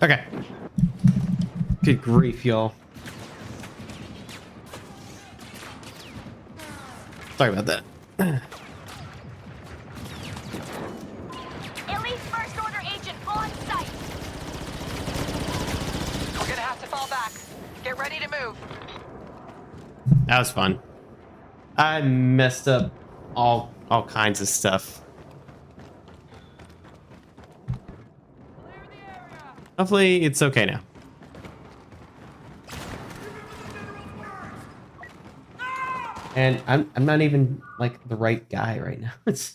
Okay. Good grief, y'all. Sorry about that. Elite First Order agent on site. We're gonna have to fall back. Get ready to move. That was fun. I messed up all kinds of stuff. Hopefully it's okay now. And I'm not even like the right guy right now. It's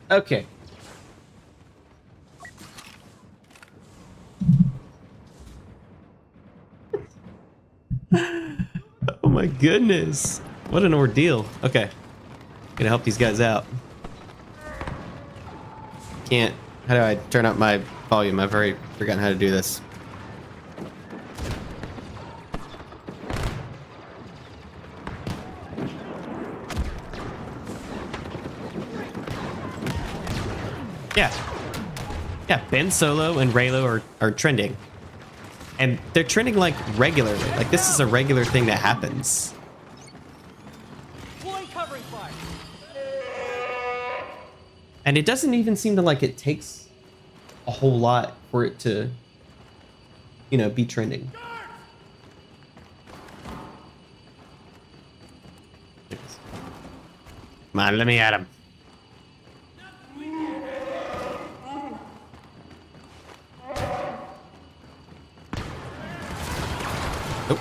okay. Oh my goodness. What an ordeal. Okay. Gonna help these guys out. Can't. How do I turn up my volume? I've already forgotten how to do this. Yeah. Yeah, Ben Solo and Reylo are trending. And they're trending like regularly. Like this is a regular thing that happens. Covering fire. And it doesn't even seem to like it takes a whole lot for it to, you know, be trending. Come on, let me at him. Oh.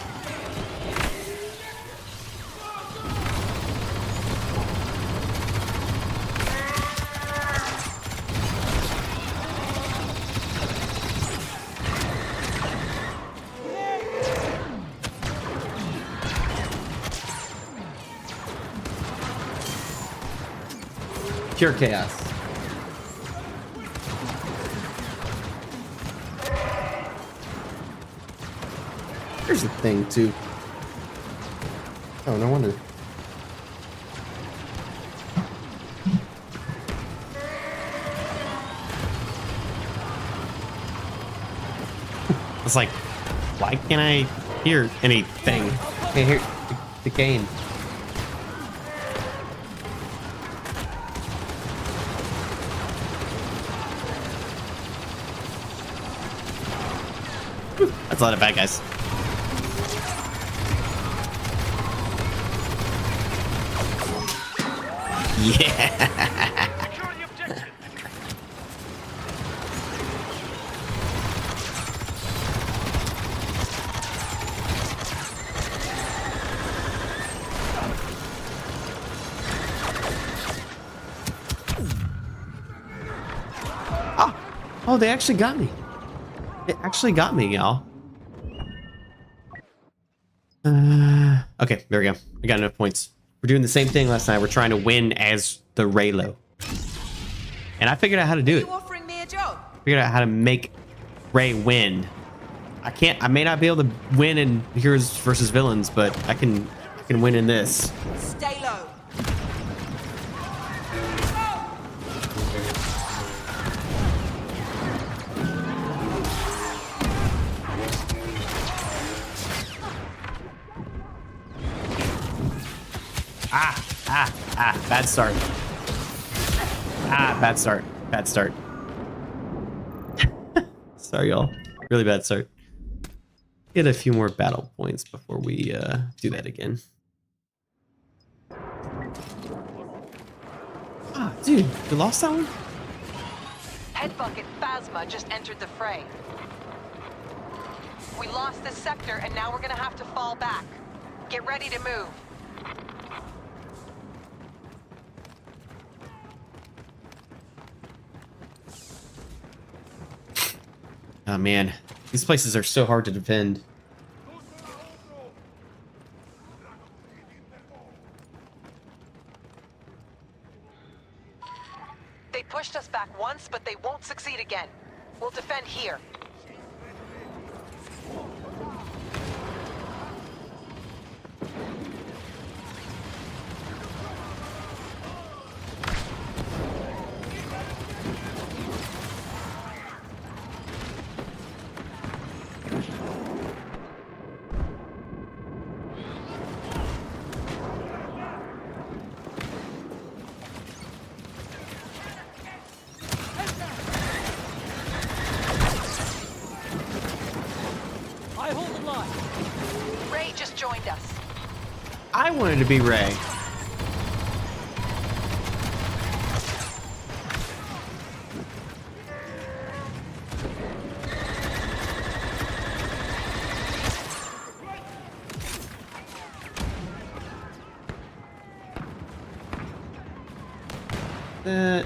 Pure chaos. Here's the thing, too. Oh, no wonder. It's like, why can't I hear anything? Can't hear the game. That's a lot of bad guys. Yeah. Oh, they actually got me. They actually got me, y'all. Okay, there we go. I got enough points. We're doing the same thing last night. We're trying to win as the Reylo. And I figured out how to do it. You offering me a job? Figured out how to make Rey win. I may not be able to win in Heroes versus Villains, but I can win in this. Stay low. Bad start. Bad start. Bad start. Sorry, y'all. Really bad start. Get a few more battle points before we do that again. Dude, you lost that one? Head bucket Phasma just entered the fray. We lost this sector and now we're gonna have to fall back. Get ready to move. Oh man, these places are so hard to defend. They pushed us back once, but they won't succeed again. We'll defend here. I hold the line. Ray just joined us. I wanted to be Ray. That.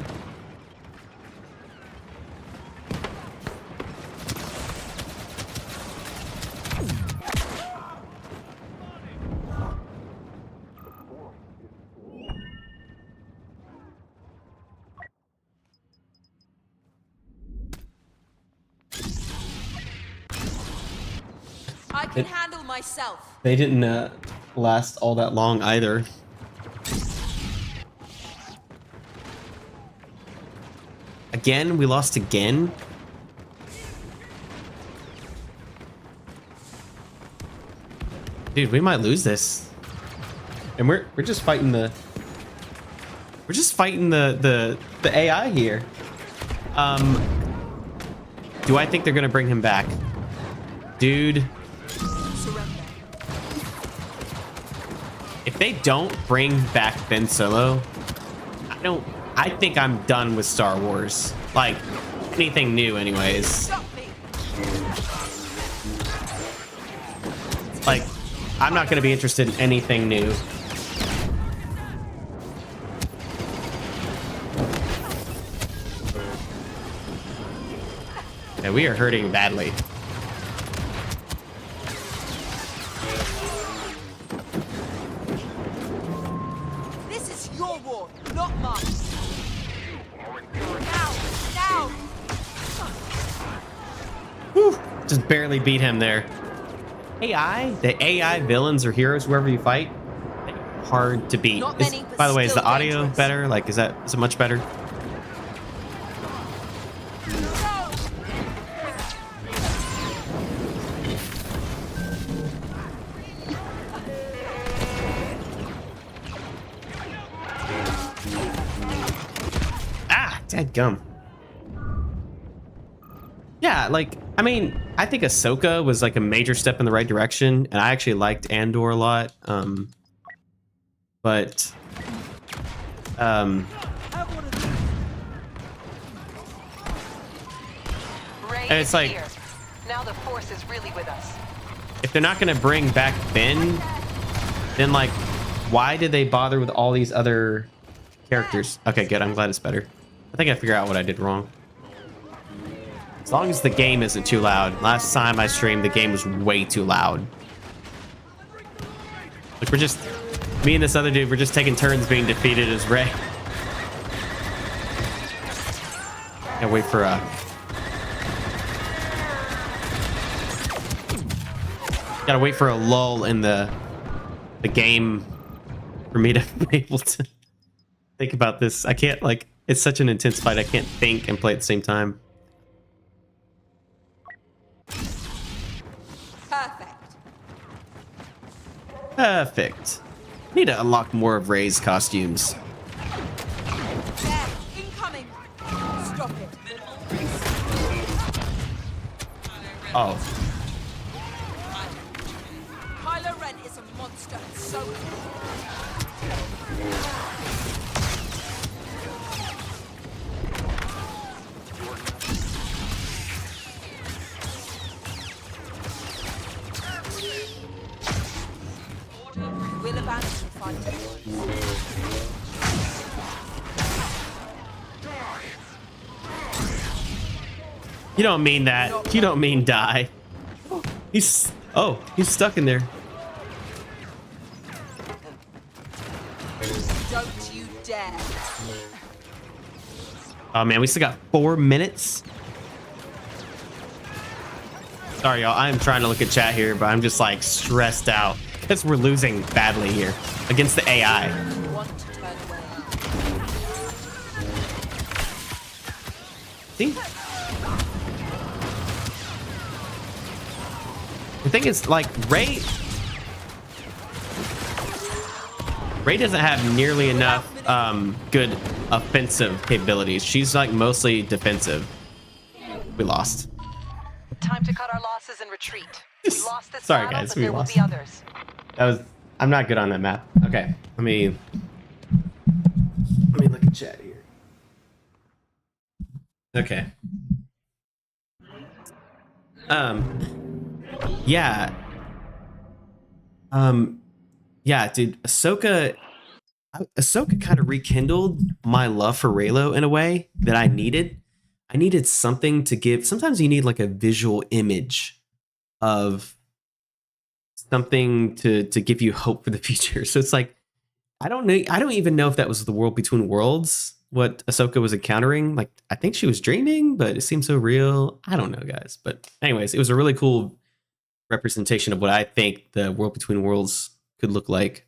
I can handle myself. They didn't last all that long either. Again, we lost again. Dude, we might lose this. And we're just fighting the AI here. Do I think they're gonna bring him back? Dude. If they don't bring back Ben Solo, I think I'm done with Star Wars. Like, anything new anyways. Stop me. Like, I'm not gonna be interested in anything new. Yeah, we are hurting badly. This is your war, not mine. Now, now. Whew, just barely beat him there. AI? The AI villains or heroes, whoever you fight, they're hard to beat. Not many, but By the way, is the still audio dangerous. better? Like, is it much better? Ah, dadgum. Yeah, like, I mean, I think Ahsoka was like a major step in the right direction, and I actually liked Andor a lot. But Have one of these. Ray And it's is like- here. Now the Force is really with us. if they're not gonna bring back Ben, then like, why did they bother with all these other characters? Okay, good. I'm glad it's better. I think I figured out what I did wrong. As long as the game isn't too loud. Last time I streamed, the game was way too loud. Like, we're just, me and this other dude, we're just taking turns being defeated as Ray. Gotta wait for gotta wait for a lull in the game for me to be able to think about this. I can't, like, it's such an intense fight. I can't think and play at the same time. Perfect. Perfect. Need to unlock more of Rey's costumes. There, incoming. Stop it. Oh, Kylo Ren is a monster, and so is we'll abandon the fight. You don't mean that. You don't mean die. He's stuck in there. Don't you dare. Oh man, we still got 4 minutes. Sorry, y'all. I am trying to look at chat here, but I'm just like stressed out because we're losing badly here against the AI. Want to turn away. See? The thing is, like, Rey doesn't have nearly enough good offensive capabilities. She's like mostly defensive. We lost. Time to cut our losses and retreat. We lost this Sorry, battle, guys, but we there lost. will be others. I'm not good on that map. Okay, let me look at chat here. Okay. Yeah. Yeah, dude, Ahsoka kind of rekindled my love for Reylo in a way that I needed. I needed something to give. Sometimes you need like a visual image of something to give you hope for the future. So it's like, I don't know. I don't even know if that was the world between worlds, what Ahsoka was encountering. Like, I think she was dreaming, but it seemed so real. I don't know, guys. But anyways, it was a really cool representation of what I think the world between worlds could look like.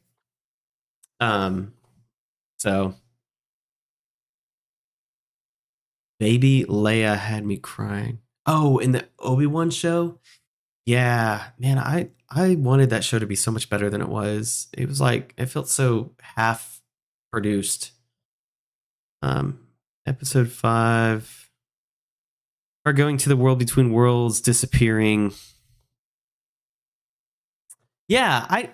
So Baby Leia had me crying. Oh, in the Obi-Wan show? Yeah, man, I wanted that show to be so much better than it was. It was like, it felt so half produced. Episode 5. Are going to the world between worlds, disappearing. Yeah, I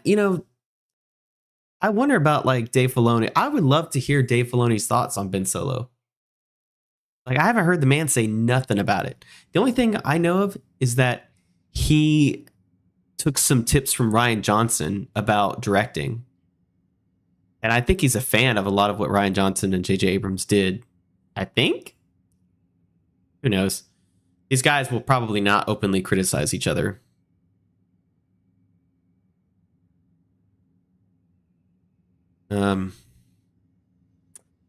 wonder about like Dave Filoni. I would love to hear Dave Filoni's thoughts on Ben Solo. Like, I haven't heard the man say nothing about it. The only thing I know of is that he took some tips from Rian Johnson about directing. And I think he's a fan of a lot of what Rian Johnson and J.J. Abrams did. I think? Who knows? These guys will probably not openly criticize each other.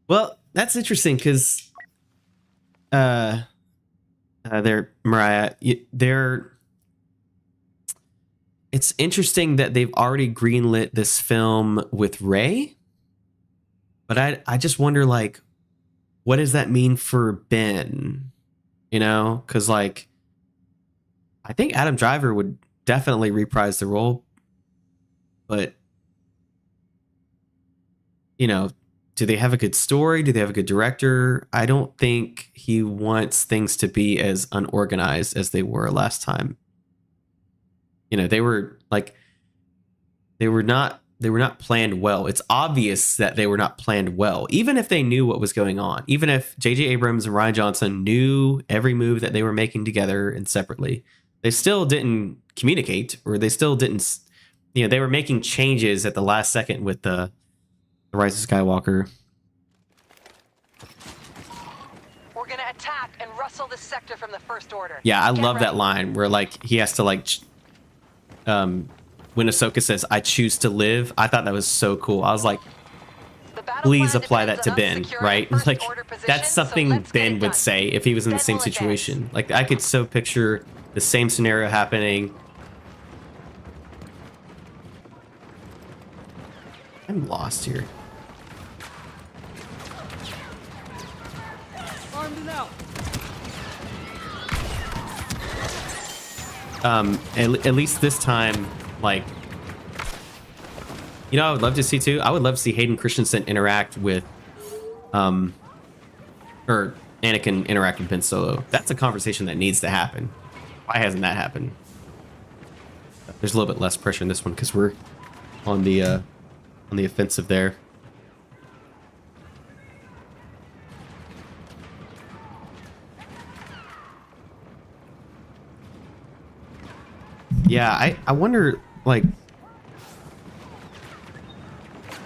Well, that's interesting because Mariah, it's interesting that they've already greenlit this film with Rey, but I just wonder, like, what does that mean for Ben? You know, because like, I think Adam Driver would definitely reprise the role, but you know, do they have a good story? Do they have a good director? I don't think he wants things to be as unorganized as they were last time. You know, they were not planned well. It's obvious that they were not planned well, even if they knew what was going on. Even if J.J. Abrams and Rian Johnson knew every move that they were making together and separately, they still didn't communicate, or they still didn't, you know, they were making changes at the last second with the Rise of Skywalker. We're gonna attack and rustle this sector from the First Order. Yeah, I Get love ready. that line where like he has to like, when Ahsoka says, "I choose to live," I thought that was so cool. I was like, The battle please plan apply that depends to on Ben, securing right? First Like, Order position, that's so something let's get it Ben would done. say if he was in the Ben same will advance. situation. Like, I could so picture the same scenario happening. I'm lost here. Armed and out. At least this time, like, you know, I would love to see too. I would love to see Hayden Christensen interact with, or Anakin interact with Ben Solo. That's a conversation that needs to happen. Why hasn't that happened? There's a little bit less pressure in this one because we're on the offensive there. Yeah, I wonder, like,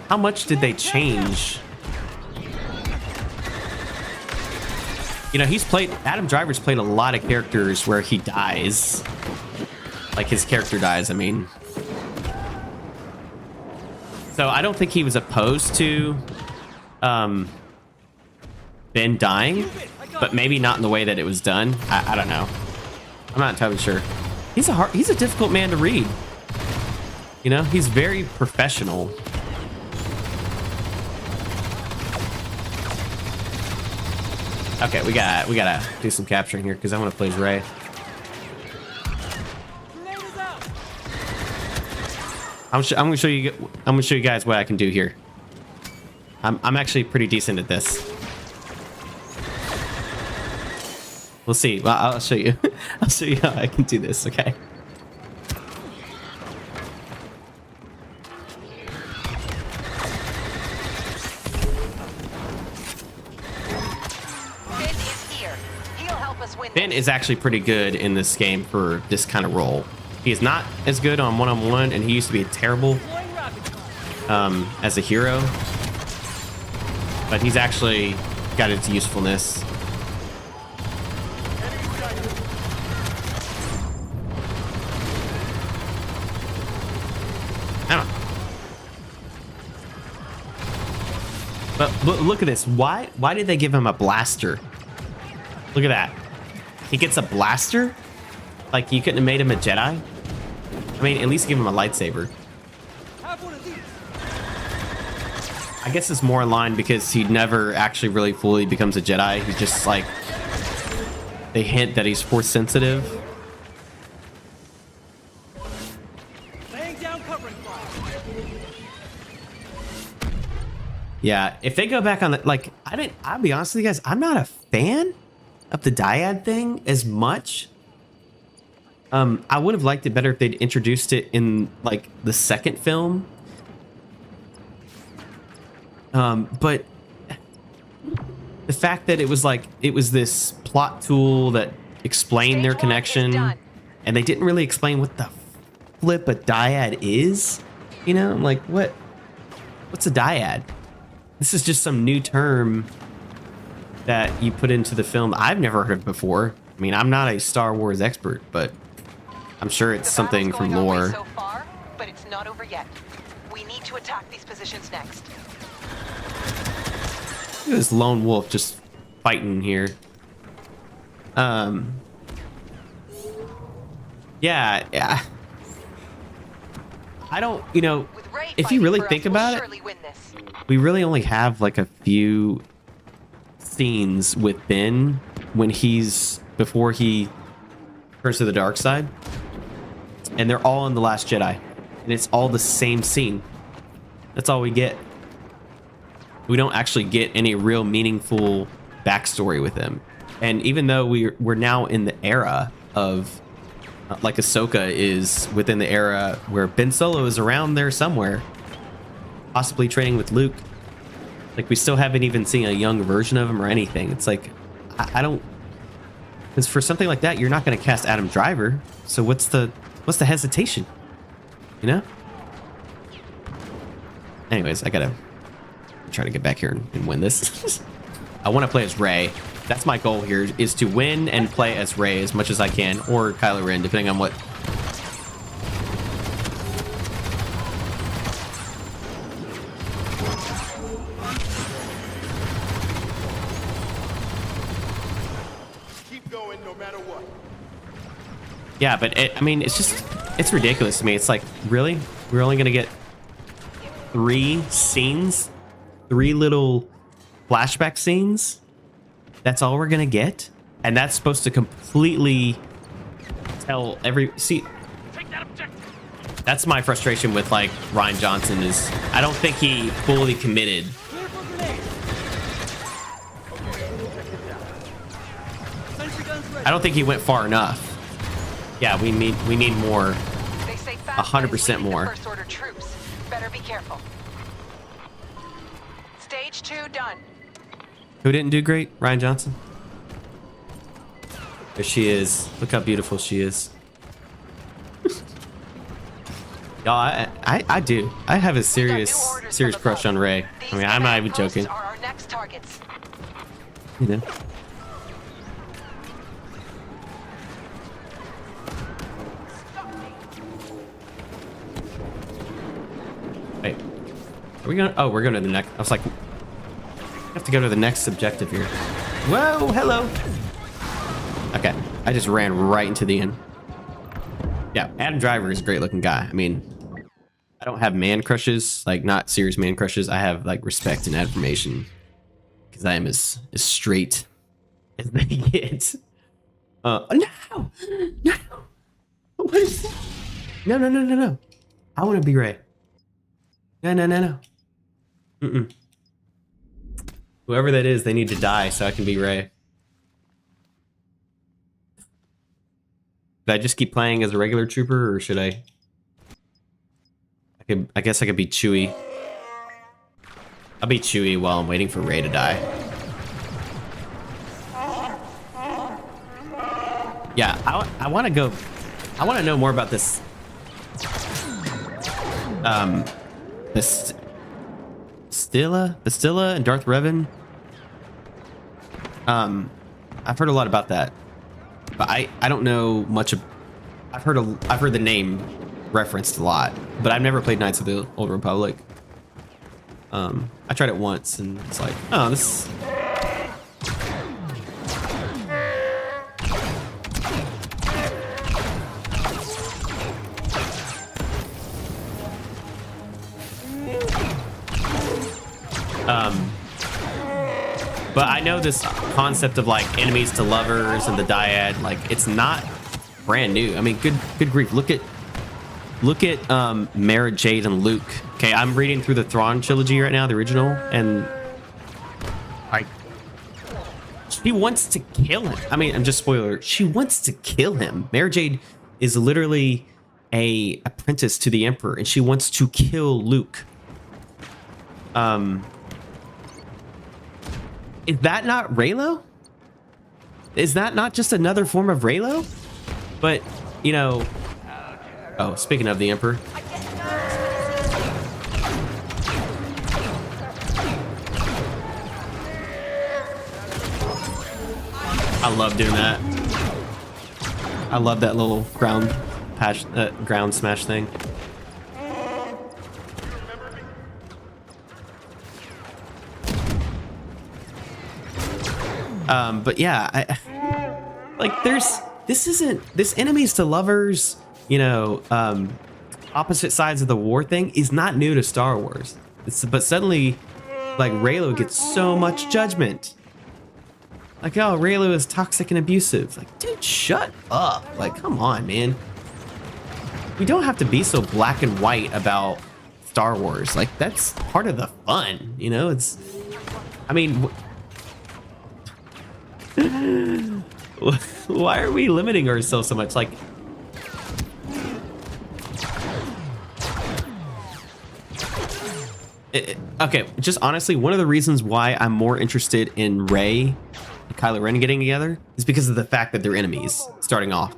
how much did they change? You know, Adam Driver's played a lot of characters where he dies. Like his character dies, I mean. So I don't think he was opposed to Ben dying, but maybe not in the way that it was done. I don't know. I'm not entirely sure. He's a difficult man to read. You know, he's very professional. Okay, we gotta do some capturing here because I want to play as Rey. I'm gonna show you guys what I can do here. I'm actually pretty decent at this. We'll see. Well, I'll show you. I'll show you how I can do this. Okay. Ben is actually pretty good in this game for this kind of role. He is not as good on one-on-one, and he used to be terrible as a hero. But he's actually got its usefulness. I don't know. But look at this. Why did they give him a blaster? Look at that. He gets a blaster? Like, you couldn't have made him a Jedi? I mean, at least give him a lightsaber. I guess it's more in line because he never actually really fully becomes a Jedi. He's just like... They hint that he's Force sensitive. Laying down covering fire. Yeah, if they go back on the... Like, I'll be honest with you guys, I'm not a fan of the dyad thing as much. I would have liked it better if they'd introduced it in like the second film. But the fact that it was this plot tool that explained their connection, and they didn't really explain what the flip a dyad is. You know, I'm like, what's a dyad? This is just some new term that you put into the film I've never heard of before. I mean, I'm not a Star Wars expert, but I'm sure it's something from lore. So far, but it's not over yet. We need to attack these positions next. Look at this lone wolf just fighting here. Yeah. I don't, you know, if you really think about it, we really only have like a few scenes with Ben before he turns to the dark side, and they're all in The Last Jedi, and it's all the same scene. That's all we get. We don't actually get any real meaningful backstory with him. And even though we're now in the era of like Ahsoka is within the era where Ben Solo is around there somewhere, possibly training with Luke, like we still haven't even seen a young version of him or anything. It's like, I don't, because for something like that, you're not going to cast Adam Driver. So what's the hesitation? You know? Anyways, I gotta try to get back here and win this. I want to play as Rey. That's my goal here, is to win and play as Rey as much as I can, or Kylo Ren, depending on what. Keep going no matter what. Yeah, but I mean, it's ridiculous to me. It's like, really? We're only gonna get 3 scenes? 3 little flashback scenes? That's all we're gonna get? And that's supposed to completely tell see, that's my frustration with like Rian Johnson, is I don't think he fully committed. I don't think he went far enough. Yeah, we need more. 100% more. First order troops. Better be careful. Stage 2 done. Who didn't do great? Rian Johnson. There she is. Look how beautiful she is. Y'all, I do. I have a serious crush on Rey. I mean, I'm not even joking. Are our next targets. You know. we going? Oh, we're going to the next. I was like, we have to go to the next objective here. Whoa, hello. Okay, I just ran right into the end. Yeah, Adam Driver is a great looking guy. I mean, I don't have man crushes, like not serious man crushes. I have like respect and admiration because I am as straight as they get. No, no, what is that? No, no, no, no, no. I want to be Rey. No, no, no, no. Mm-mm. Whoever that is, they need to die so I can be Rey. Should I just keep playing as a regular trooper, or should I? I guess I could be Chewie. I'll be Chewie while I'm waiting for Rey to die. Yeah, I want to go. I want to know more about this. Bastilla and Darth Revan. I've heard a lot about that, but I don't know much. I've heard the name referenced a lot, but I've never played Knights of the Old Republic. I tried it once and it's like, oh, this. But I know this concept of like enemies to lovers and the dyad, like it's not brand new. I mean, good grief. Look at Mara Jade and Luke. Okay, I'm reading through the Thrawn trilogy right now, the original, and she wants to kill him. I mean, I'm just spoiler. She wants to kill him. Mara Jade is literally a apprentice to the Emperor, and she wants to kill Luke. Is that not Reylo? Is that not just another form of Reylo? But, you know... Oh, speaking of the Emperor. I love doing that. I love that little ground smash thing. But yeah, this enemies to lovers, you know, opposite sides of the war thing is not new to Star Wars. But suddenly, like, Reylo gets so much judgment. Like, oh, Reylo is toxic and abusive. Like, dude, shut up. Like, come on, man. We don't have to be so black and white about Star Wars. Like, that's part of the fun, you know? It's, I mean... Why are we limiting ourselves so much? Like, okay, just honestly, one of the reasons why I'm more interested in Rey and Kylo Ren getting together is because of the fact that they're enemies starting off.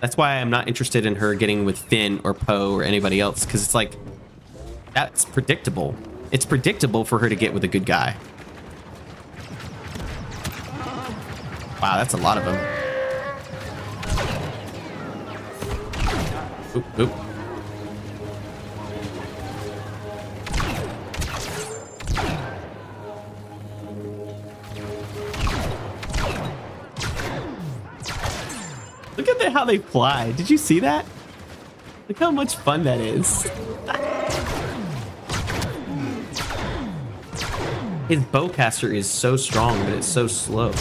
That's why I'm not interested in her getting with Finn or Poe or anybody else, because it's like, that's predictable. It's predictable for her to get with a good guy. Wow, that's a lot of them. Oop, oop. Look at how they fly. Did you see that? Look how much fun that is. His bowcaster is so strong, but it's so slow.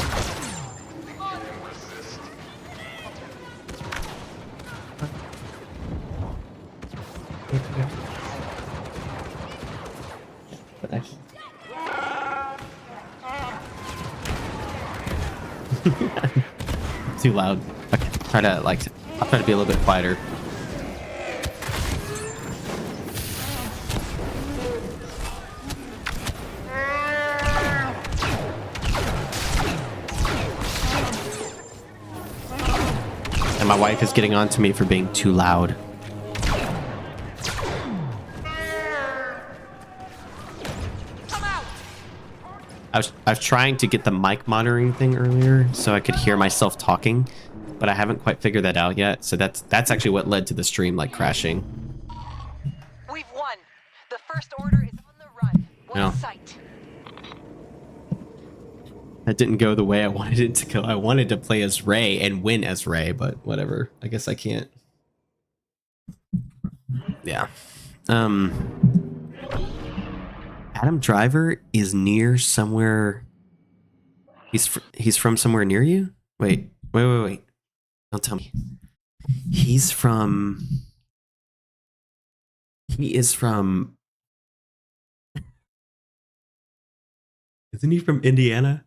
Too loud. Okay, I'll try to be a little bit quieter. And my wife is getting on to me for being too loud. I was trying to get the mic monitoring thing earlier so I could hear myself talking, but I haven't quite figured that out yet. So that's actually what led to the stream like crashing. We've won. The First Order is on the Well. sight. That didn't go the way I wanted it to go. I wanted to play as Rey and win as Rey, but whatever. I guess I can't. Yeah. Adam Driver is near somewhere. He's from somewhere near you? Wait. Don't tell me. He is from Isn't he from Indiana?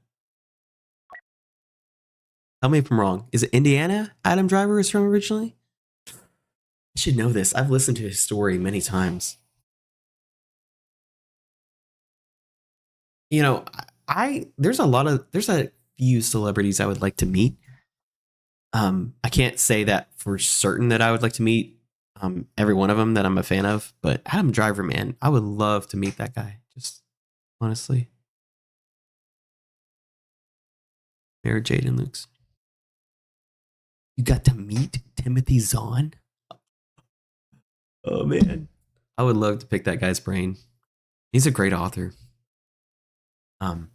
Tell me if I'm wrong. Is it Indiana Adam Driver is from originally? I should know this. I've listened to his story many times. You know, there's a few celebrities I would like to meet. I can't say that for certain that I would like to meet every one of them that I'm a fan of, but Adam Driver, man, I would love to meet that guy. Just honestly. Mary Jade and Luke's. You got to meet Timothy Zahn? Oh man. I would love to pick that guy's brain. He's a great author. I'm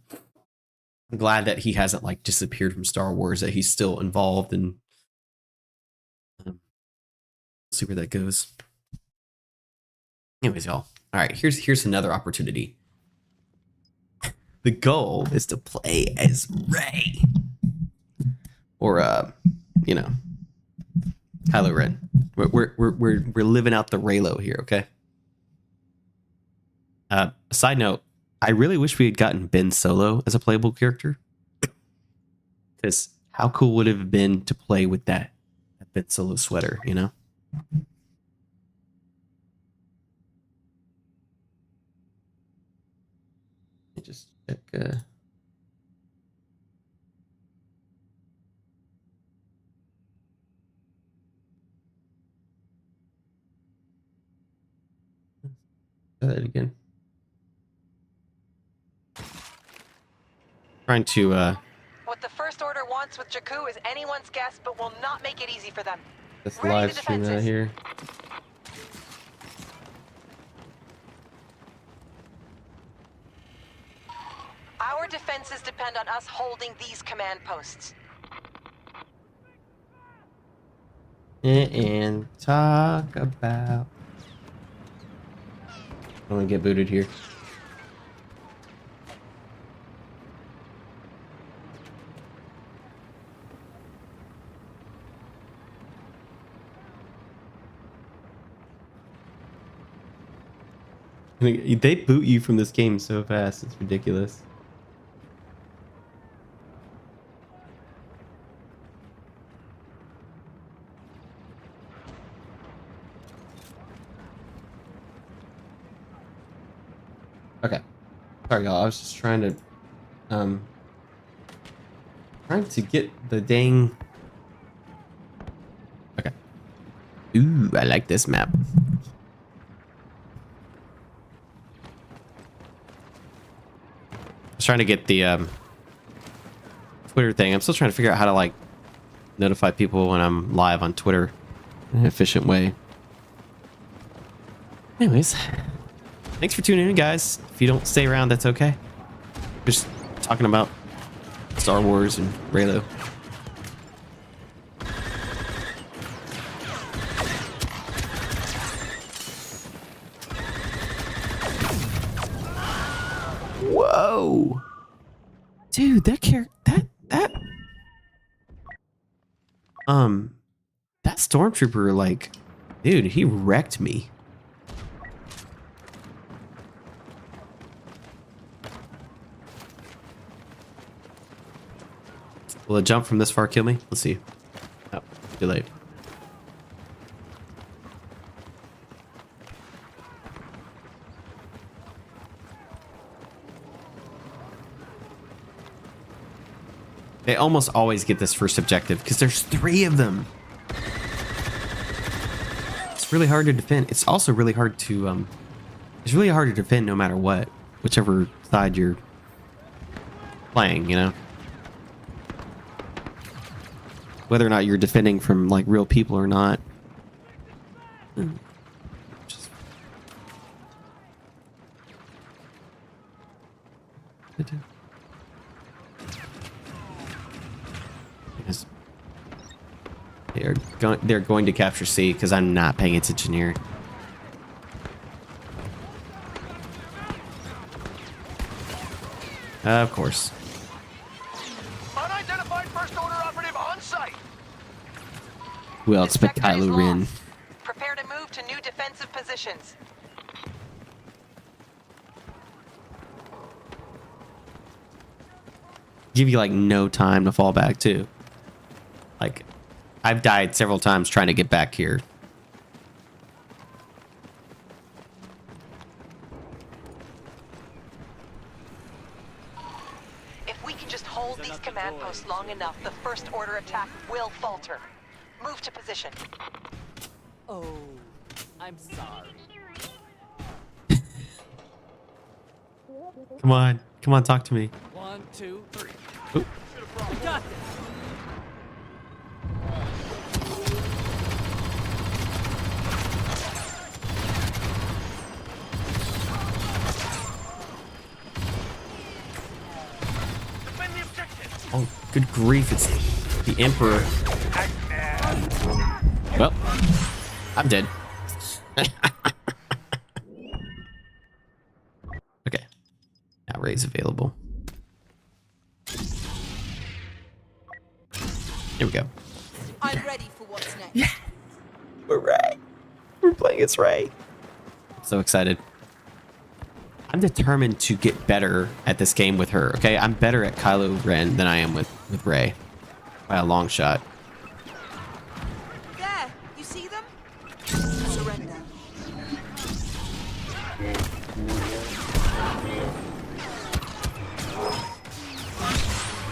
glad that he hasn't like disappeared from Star Wars, that he's still involved, and see where that goes. Anyways, y'all. All right, here's another opportunity. The goal is to play as Rey. Or Kylo Ren. We're living out the Reylo here, okay? Side note, I really wish we had gotten Ben Solo as a playable character. Because how cool would it have been to play with that Ben Solo sweater, you know? Let me just check. Try that again. Trying to What the First Order wants with Jakku is anyone's guess, but will not make it easy for them. this Ready live to stream out defenses. here. Our defenses depend on us holding these command posts. And talk about. I want to get booted here. They boot you from this game so fast, it's ridiculous. Okay. Sorry y'all, I was just trying to get the dang. Okay. Ooh, I like this map. I was trying to get the Twitter thing. I'm still trying to figure out how to like notify people when I'm live on Twitter in an efficient way. Anyways, thanks for tuning in, guys. If you don't stay around, that's okay. Just talking about Star Wars and Reylo. Whoa, dude, that stormtrooper, like, dude, he wrecked me. Will a jump from this far kill me? Let's see. Oh, too late. They almost always get this first objective because there's 3 of them. It's really hard to defend. It's also really hard to it's really hard to defend no matter what, whichever side you're playing, you know. Whether or not you're defending from like real people or not. They're going to capture C because I'm not paying attention here. Of course. Unidentified first order operative on site. Who else This but sector is Kylo Ren? lost. Prepare to move to new defensive positions. Give you like no time to fall back too. Like, I've died several times trying to get back here. If we can just hold these command posts long enough, the first order attack will falter. Move to position. Oh, I'm sorry. Come on. Come on, talk to me. 1, 2, 3. Oop. We got this. Defend the objective. Oh, good grief. It's the Emperor. Well, I'm dead. Okay. Now Rey's available. Here we go. I'm ready for what's next. Yeah. We're Rey. We're playing as Rey. So excited. I'm determined to get better at this game with her, okay? I'm better at Kylo Ren than I am with Rey. By a long shot. There, you see them? Surrender.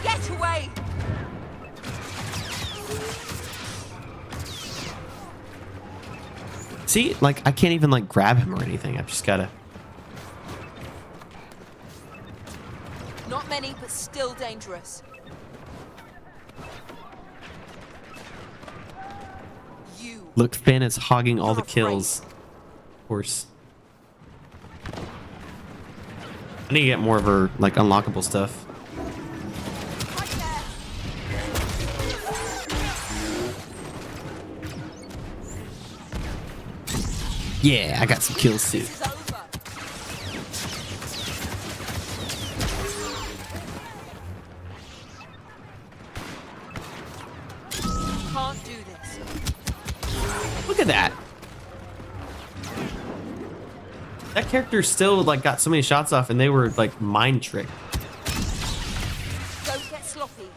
Get away! See, like, I can't even, like, grab him or anything. I've just gotta... Not many, but still dangerous. You. Look, Finn is hogging all You're the afraid. kills. Of course. I need to get more of her, like, unlockable stuff. Right there. Yeah, I got some kills too. This is over. Can't do this. Look at that. That character still, like, got so many shots off and they were, like, mind tricked. Don't get sloppy.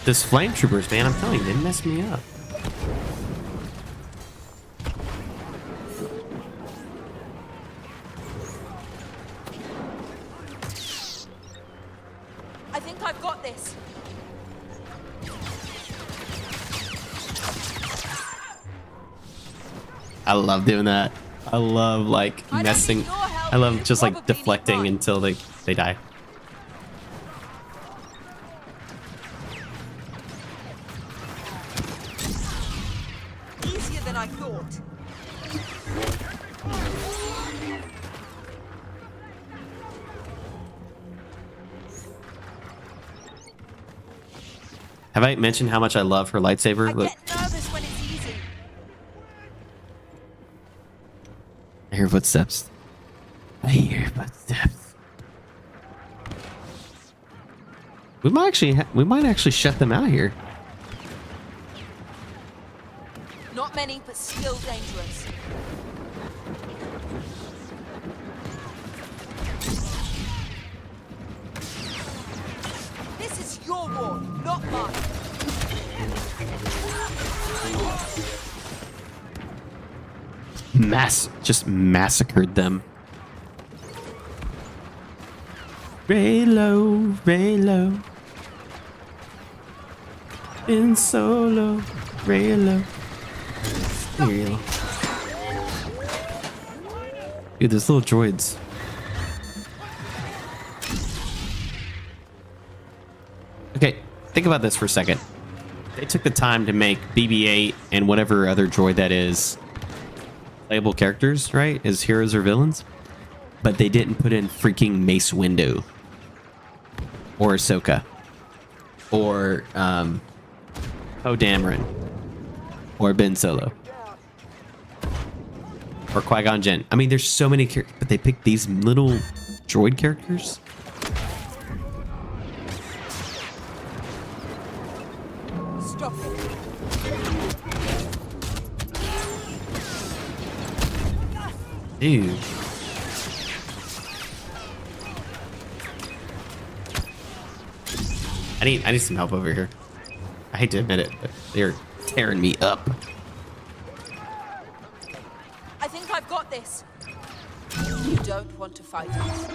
This flame troopers, man, I'm telling you, they messed me up. I think I've got this. I love doing that. I love, like, I don't messing. need your help, I love you just, like, probably need deflecting mine. until they die. Easier than I thought. Have I mentioned how much I love her lightsaber? I Look, get nervous when it's easy. I hear footsteps. I hear footsteps. We might actually shut them out here. Not many, but still dangerous. This is your war, not mine. Just massacred them. Reylo, Reylo. Ben Solo, Reylo. Reylo. Dude, those little droids. Okay, think about this for a second. They took the time to make BB-8 and whatever other droid that is playable characters, right? As heroes or villains. but they didn't put in freaking Mace Windu or Ahsoka or Poe Dameron or Ben Solo or Qui-Gon Jinn. I mean, there's so many characters, but they picked these little droid characters. Stop it. Dude. I need some help over here. I hate to admit it, but they're tearing me up. I think I've got this. You don't want to fight us.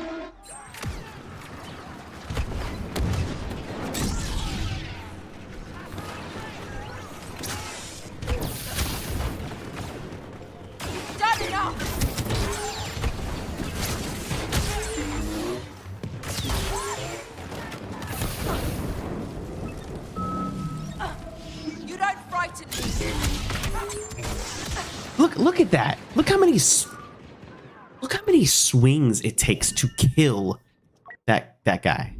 Done enough! You don't frighten me. Look at that. Look how many swings it takes to kill that guy.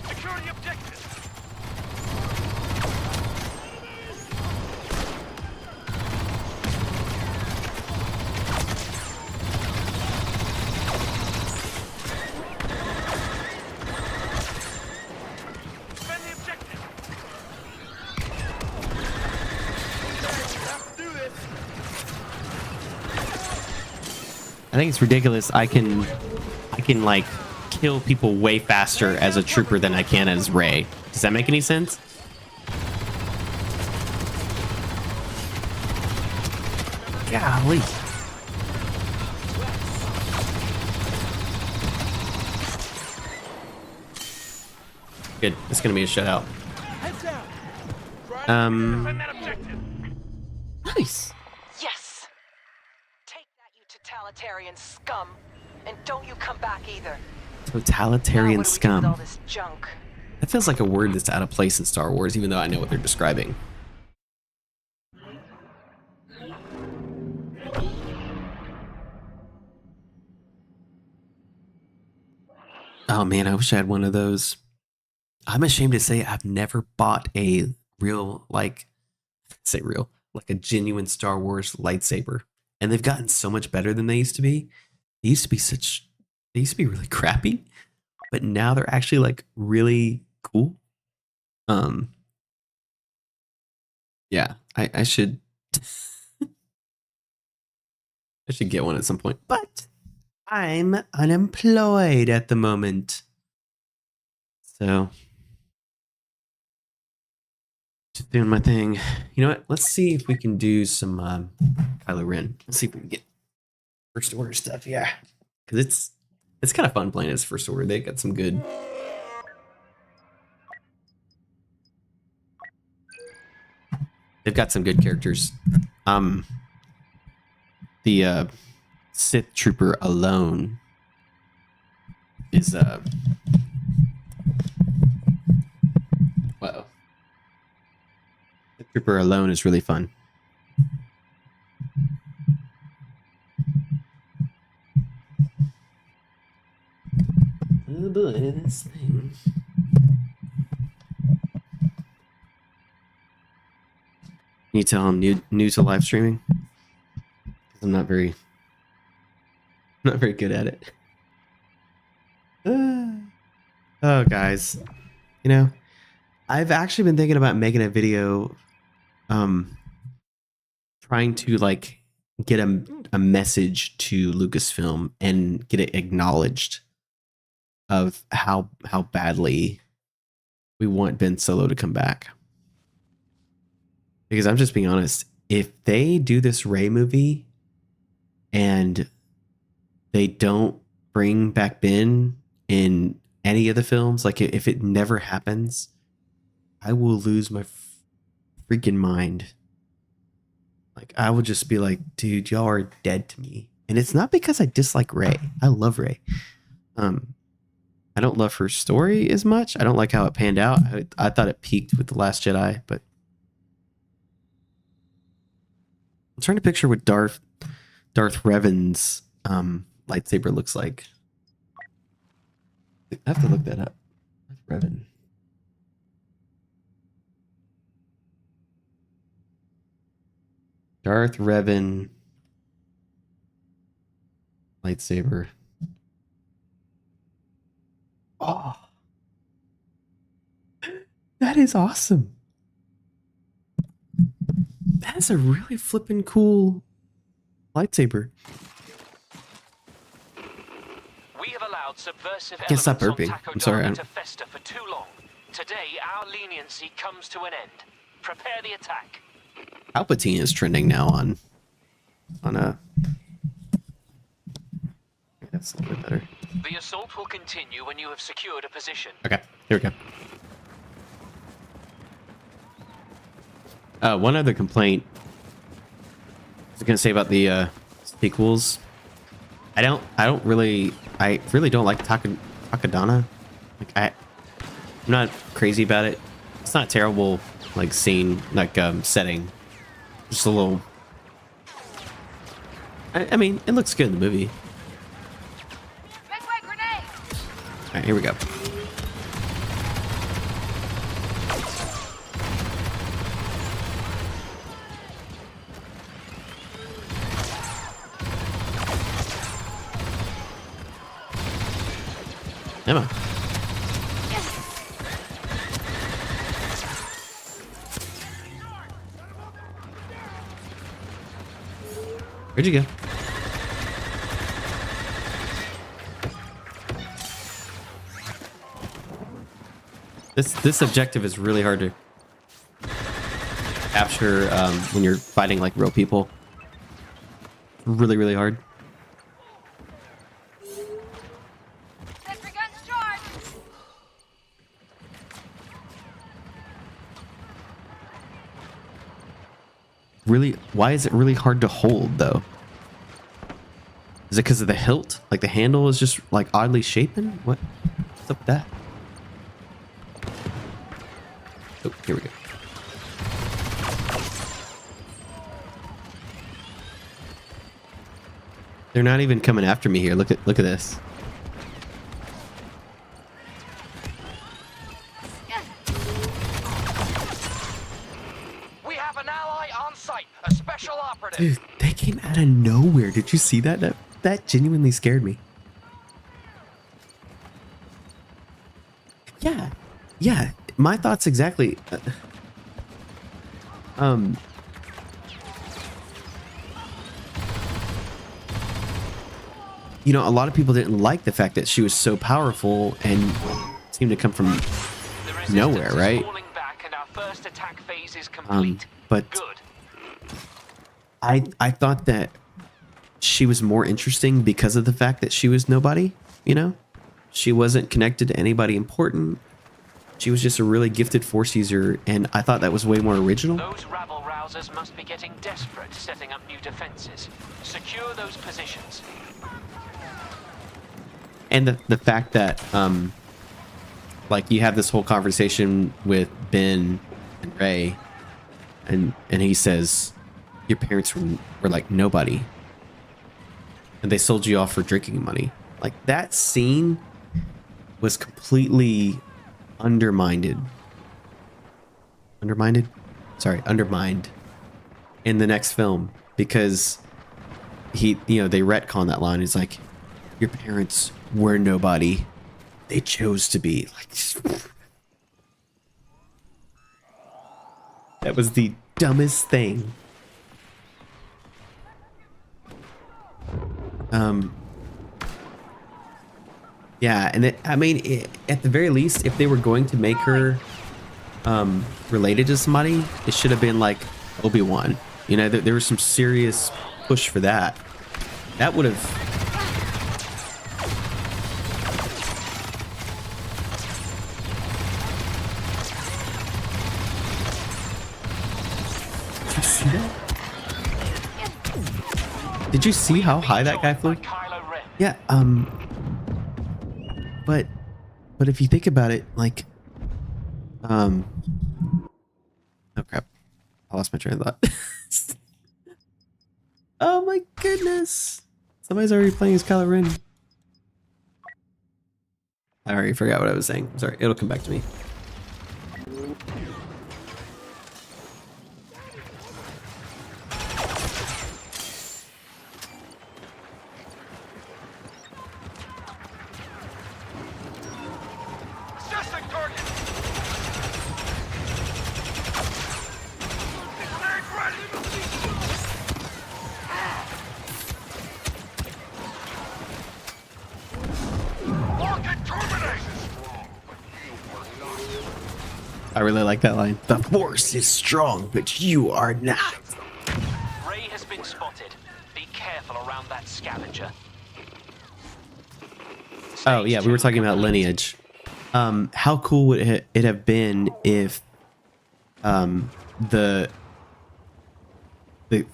Secure the objective. Defend the objective. Let's do this. I think it's ridiculous. I can like kill people way faster as a trooper than I can as Rey. Does that make any sense? Golly. Good. It's gonna be a shutout. Heads down. Defend that objective. Nice. Yes! Take that, you totalitarian scum. And don't you come back either. Totalitarian Now what do we do with all scum. this junk? That feels like a word that's out of place in Star Wars, even though I know what they're describing. Oh man, I wish I had one of those. I'm ashamed to say I've never bought a real, like a genuine Star Wars lightsaber. And they've gotten so much better than they used to be. They used to be really crappy, but now they're actually like really cool. Yeah, I should I should get one at some point, but I'm unemployed at the moment. So just doing my thing. You know what? Let's see if we can do some Kylo Ren. Let's see if we can get first order stuff. Yeah, because it's kind of fun playing as first order. They got some good. They've got some good characters. The Sith Trooper alone is whoa. Sith Trooper alone is really fun. Oh boy, this thing. Can you tell I'm new to live streaming? 'Cause I'm not very good at it. Oh, guys, you know, I've actually been thinking about making a video, trying to like get a message to Lucasfilm and get it acknowledged of how badly we want Ben Solo to come back. Because I'm just being honest, if they do this Rey movie and they don't bring back Ben in any of the films, like if it never happens, I will lose my freaking mind. Like I will just be like, dude, y'all are dead to me. And it's not because I dislike Rey. I love Rey. I don't love her story as much. I don't like how it panned out. I thought it peaked with The Last Jedi, but I'm trying to picture what Darth Revan's lightsaber looks like. I have to look that up. Revan. Darth Revan lightsaber. Oh, that is awesome. That is a really flippin' cool lightsaber. We have allowed subversive Can't stop elements burping. on I'm sorry, Takodana to fester for too long. Today, our leniency comes to an end. Prepare the attack. Palpatine is trending now on a. That's a little bit better. The assault will continue when you have secured a position. Okay, here we go. One other complaint I was gonna say about the sequels. I really don't like Takodana. Like I'm not crazy about it. It's not terrible, like scene, like setting. Just a little. I mean, it looks good in the movie. All right, here we go. Come on. Where'd you go? This objective is really hard to capture when you're fighting like real people. Really, really hard. Really, why is it really hard to hold though? Is it because of the hilt? Like the handle is just like oddly shapen? What's up with that? Oh, here we go. They're not even coming after me here. Look at this. We have an ally on site, a special operative. Dude, they came out of nowhere. Did you see that? That genuinely scared me. Yeah. My thoughts exactly. You know, a lot of people didn't like the fact that she was so powerful and seemed to come from nowhere, right? Back and our first attack phase is complete. But good. I thought that she was more interesting because of the fact that she was nobody, you know? She wasn't connected to anybody important. She was just a really gifted force user, and I thought that was way more original. Those rabble rousers must be getting desperate, setting up new defenses. Secure those positions. And the fact that like you have this whole conversation with Ben and Rey, and he says your parents were like nobody, and they sold you off for drinking money. Like that scene was completely undermined in the next film, because they retcon that line. It's like, your parents were nobody, they chose to be. Like, that was the dumbest thing. Yeah, and at the very least, if they were going to make her related to somebody, it should have been like Obi-Wan. You know, there was some serious push for that. That would have. Did you see that? Did you see how high that guy flew? Yeah, but But if you think about it, like, oh crap, I lost my train of thought. Oh my goodness, somebody's already playing as Kylo Ren. I already forgot what I was saying. Sorry, it'll come back to me. Assessing target. Grenade ready. Rocket terminated. I really like that line. The Force is strong, but you are not. Rey has been spotted. Be careful around that scavenger. Oh yeah, we were talking about lineage. How cool would it have been if the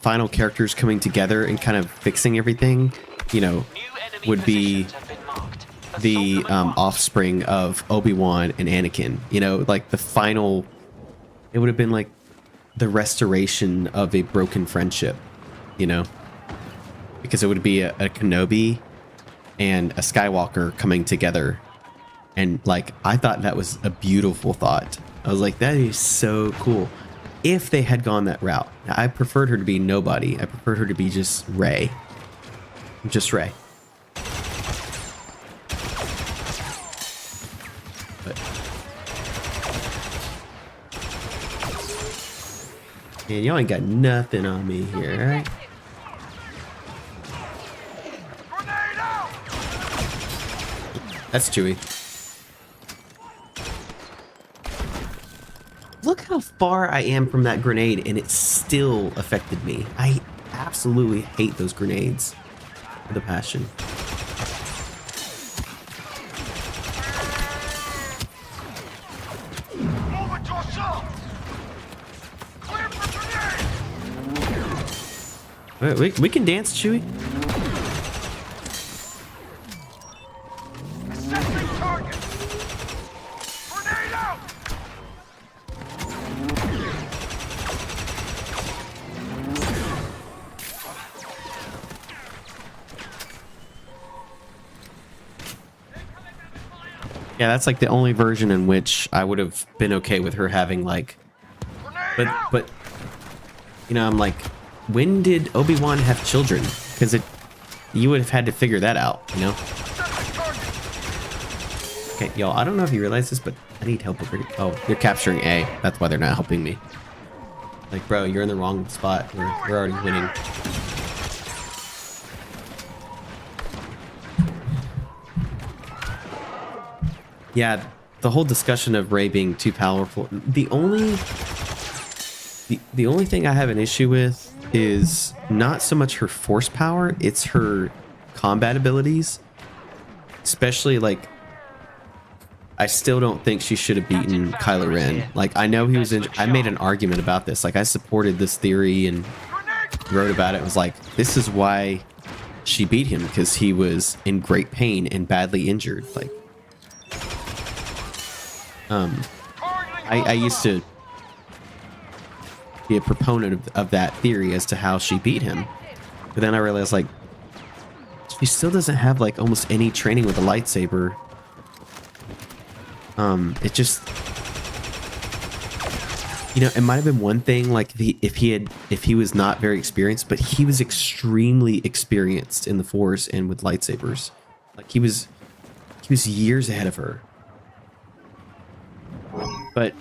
final characters coming together and kind of fixing everything, you know, New enemy would be positions have been marked. the Assault them at once. offspring of Obi-Wan and Anakin. You know, like the final, it would have been like the restoration of a broken friendship, you know, because it would be a Kenobi and a Skywalker coming together. And like, I thought that was a beautiful thought. I was like, that is so cool. If they had gone that route. Now, I preferred her to be nobody. I preferred her to be just Rey. Just Rey. But man, y'all ain't got nothing on me here, alright? Grenade out. That's Chewie. Look how far I am from that grenade and it still affected me. I absolutely hate those grenades with a passion. Moving to assault. Clear for grenade. Wait, we can dance, Chewie. Assessing target. Grenade out. Yeah, that's like the only version in which I would have been okay with her having like, Grenade out. but you know, I'm like, when did Obi-Wan have children? Because you would have had to figure that out, you know? Assessing target. Okay, y'all, I don't know if you realize this, but I need help with oh, you're capturing A. That's why they're not helping me. Like, bro, you're in the wrong spot. We're already winning. Yeah, the whole discussion of Rey being too powerful. The only thing I have an issue with is not so much her force power, it's her combat abilities. Especially like, I still don't think she should have beaten Kylo Ren. Like, I know he was in, I made an argument about this. Like, I supported this theory and wrote about it. It was like, this is why she beat him, because he was in great pain and badly injured. Like, I used to be a proponent of that theory as to how she beat him, but then I realized, like, she still doesn't have like almost any training with a lightsaber. It just, you know, it might have been one thing like if he was not very experienced, but he was extremely experienced in the Force and with lightsabers. Like, he was years ahead of her. But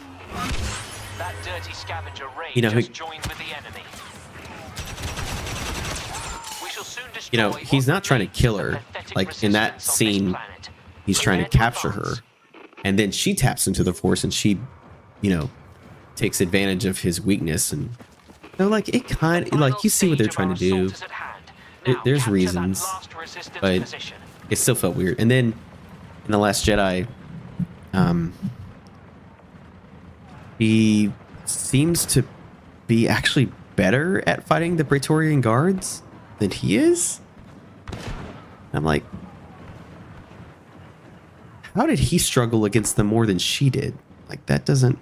That dirty scavenger Rey You know, just joined with the enemy. We shall soon destroy you know, he's not trying to kill her. Like, in that scene, he's trying to capture her, and then she taps into the Force and she, you know, takes advantage of his weakness. And so, like, it kind of, like, you see what they're trying to do. There's reasons, but it still felt weird. And then in The Last Jedi, he seems to be actually better at fighting the Praetorian Guards than he is. I'm like, how did he struggle against them more than she did? Like, that doesn't...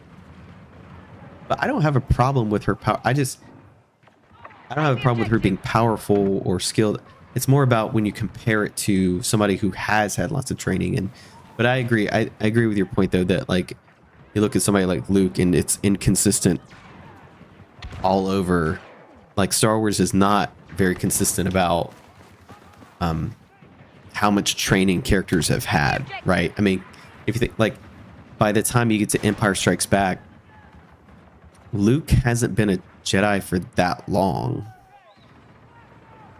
But I don't have a problem with her power. I don't have a problem with her being powerful or skilled. It's more about when you compare it to somebody who has had lots of training. But I agree. I agree with your point, though, that, like, you look at somebody like Luke and it's inconsistent all over. Like, Star Wars is not very consistent about how much training characters have had, right? I mean, if you think, like, by the time you get to Empire Strikes Back, Luke hasn't been a Jedi for that long.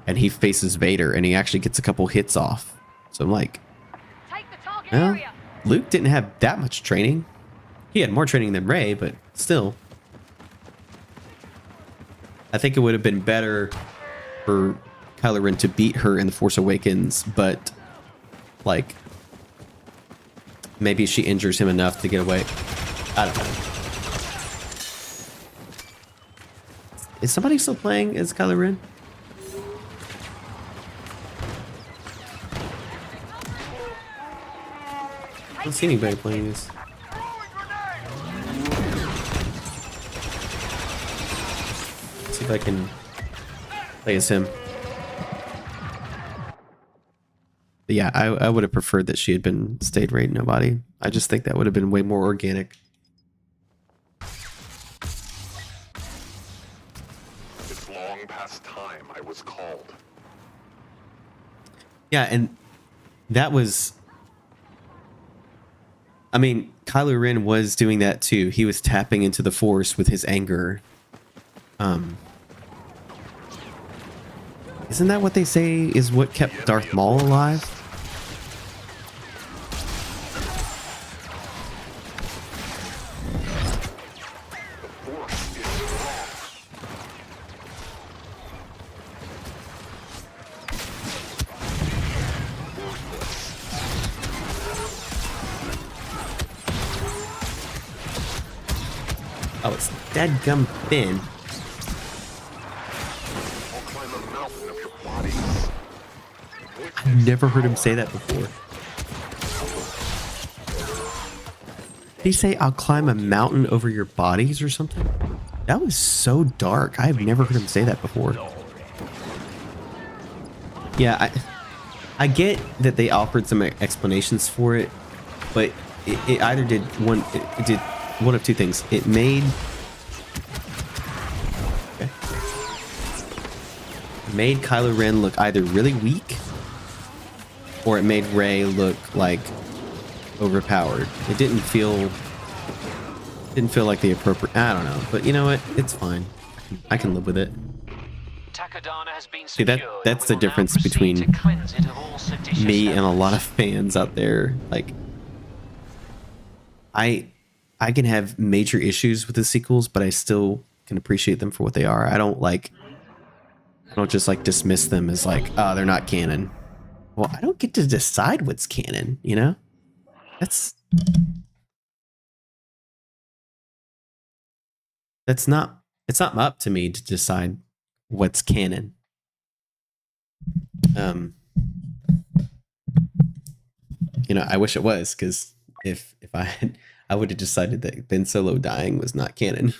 And he faces Vader and he actually gets a couple hits off. So I'm like, well, Luke didn't have that much training. He had more training than Rey, but still. I think it would have been better for Kylo Ren to beat her in The Force Awakens, but, like, maybe she injures him enough to get away. I don't know. Is somebody still playing as Kylo Ren? I don't see anybody playing this. Let's see if I can play as him. But yeah, I would have preferred that she had stayed raid nobody. I just think that would have been way more organic. It's long past time I was called. Yeah, and that was... I mean, Kylo Ren was doing that too. He was tapping into the Force with his anger. Isn't that what they say is what kept Darth Maul alive? Oh, it's dadgum thin. I'll climb a mountain of your bodies. I've never heard him say that before. Did he say, I'll climb a mountain over your bodies or something? That was so dark. I've never heard him say that before. Yeah, I get that they offered some explanations for it, but it either did one... It did one of two things. It made... Okay. It made Kylo Ren look either really weak, or it made Rey look like overpowered. It didn't feel like the appropriate... I don't know, but you know what? It's fine. I can live with it. Takadana has been See, that's secured, the and we will now difference proceed between to cleanse it of all seditious me and a lot of elements. fans out there. Like, I can have major issues with the sequels, but I still can appreciate them for what they are. I don't just like dismiss them as like, oh, they're not canon. Well, I don't get to decide what's canon, you know? It's not up to me to decide what's canon. You know, I wish it was, because if I would have decided that Ben Solo dying was not canon.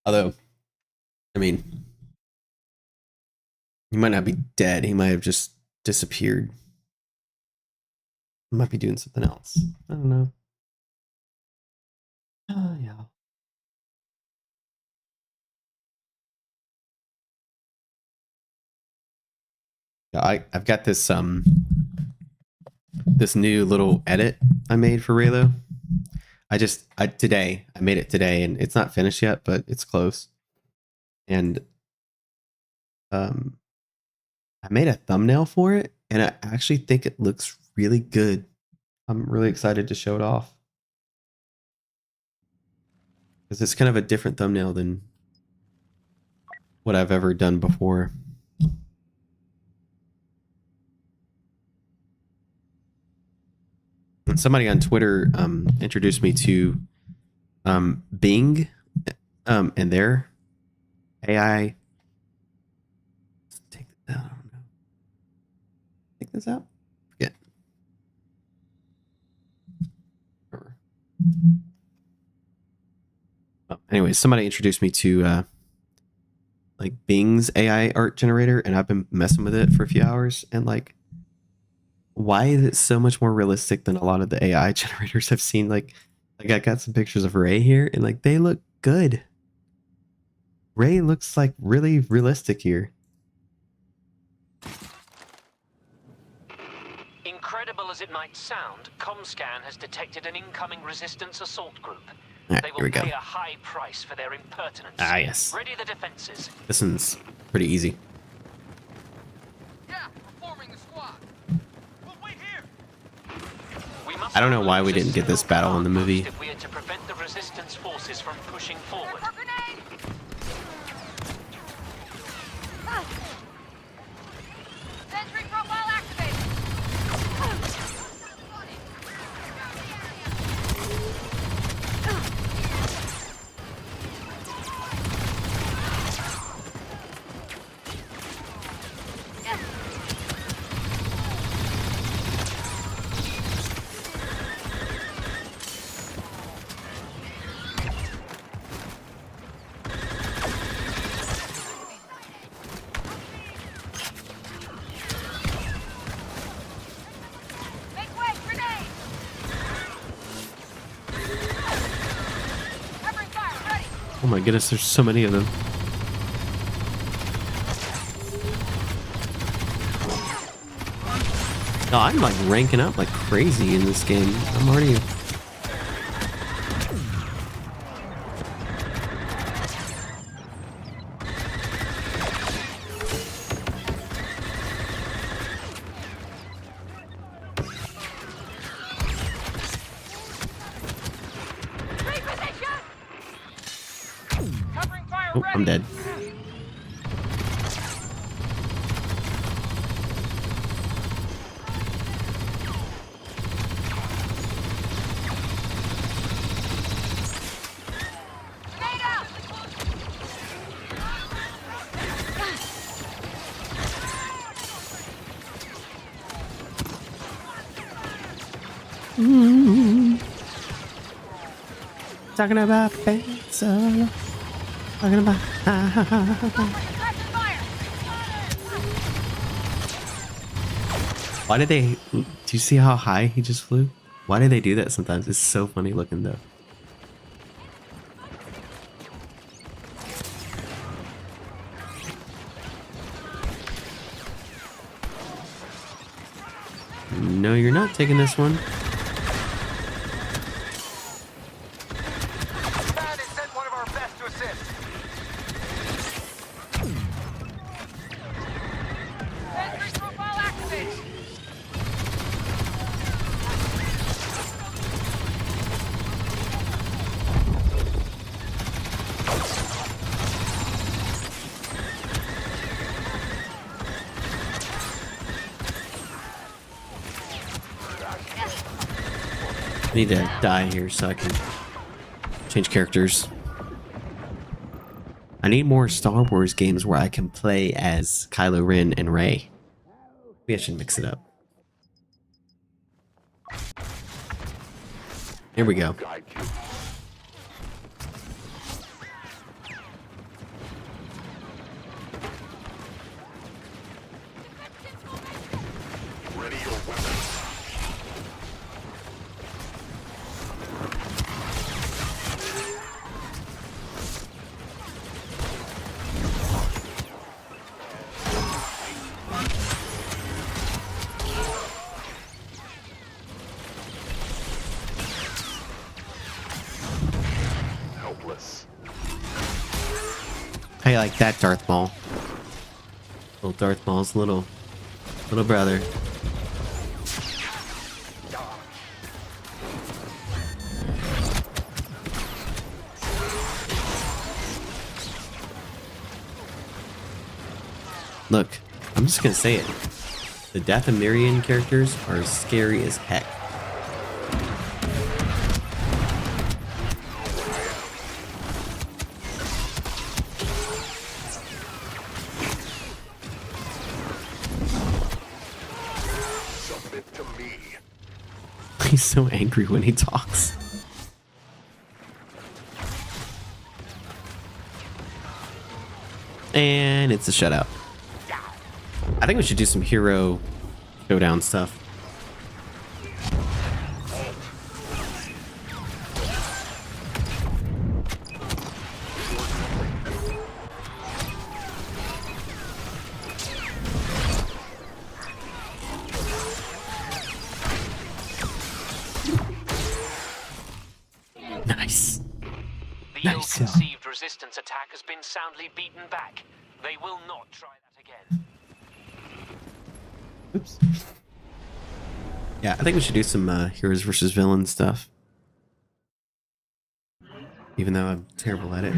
Although, I mean, he might not be dead. He might have just disappeared. He might be doing something else. I don't know. Oh, yeah. Yeah, I've got this this new little edit I made for Reylo. I made it today, and it's not finished yet, but it's close. And I made a thumbnail for it, and I actually think it looks really good. I'm really excited to show it off, because it's kind of a different thumbnail than what I've ever done before. And somebody on Twitter introduced me to Bing and their AI. Let's take that down. Take this out. Forget. Oh, anyway, somebody introduced me to like Bing's AI art generator, and I've been messing with it for a few hours. And like, why is it so much more realistic than a lot of the AI generators I've seen? Like I got some pictures of Rey here, and like they look good. Rey looks like really realistic here. Incredible as it might sound, ComScan has detected an incoming resistance assault group. Alright, They here will we go. pay a high price for their impertinence. Ah, yes. Ready the defenses. This one's pretty easy. Yeah, we're forming the squad. We'll wait here. We must I don't know why we lose a didn't get this single battle in the movie. if we are to prevent the resistance forces from pushing forward. Sentry profile activated. Make way, grenade. Covering fire, ready. Oh my goodness, there's so many of them. No, I'm like ranking up like crazy in this game. I'm already. Reposition. Covering fire, Oh, ready. I'm dead. Grenade out. Talking about Ben Solo. Talking about. Suppressing fire. Why did they? Do you see how high he just flew? Why do they do that sometimes? It's so funny looking though. No, you're not taking this one. Bad has sent one of our best to assist. Sentry profile activated. I need to die here so I can change characters. I need more Star Wars games where I can play as Kylo Ren and Rey. Maybe I should mix it up. Here we go. Guide you. Ready your weapons. Helpless. How you like that, Darth Maul? Little Darth Maul's little brother. Look, I'm just gonna say it. The Dathomirian characters are scary as heck. it to me. He's so angry when he talks. And it's a shutout. I think we should do some hero showdown stuff. Nice. The Nice. ill-conceived resistance attack has been soundly beaten back. They will not try that again. Oops. Yeah, I think we should do some heroes versus villains stuff. Even though I'm terrible at it.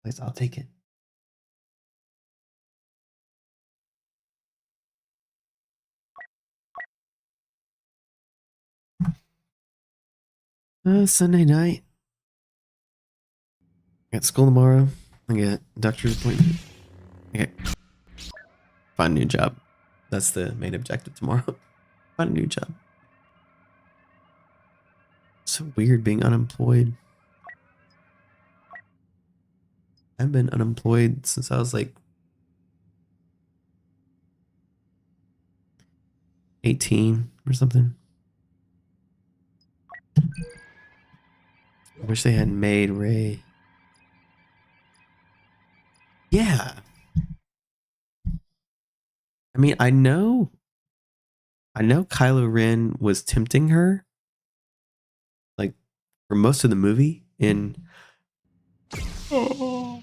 Please, I'll take it. Sunday night. I got school tomorrow. I got doctor's appointment. Okay. Find a new job. That's the main objective tomorrow. Find a new job. So weird being unemployed. I've been unemployed since I was like 18 or something. I wish they had made Rey. Yeah. I mean, I know Kylo Ren was tempting her like for most of the movie in I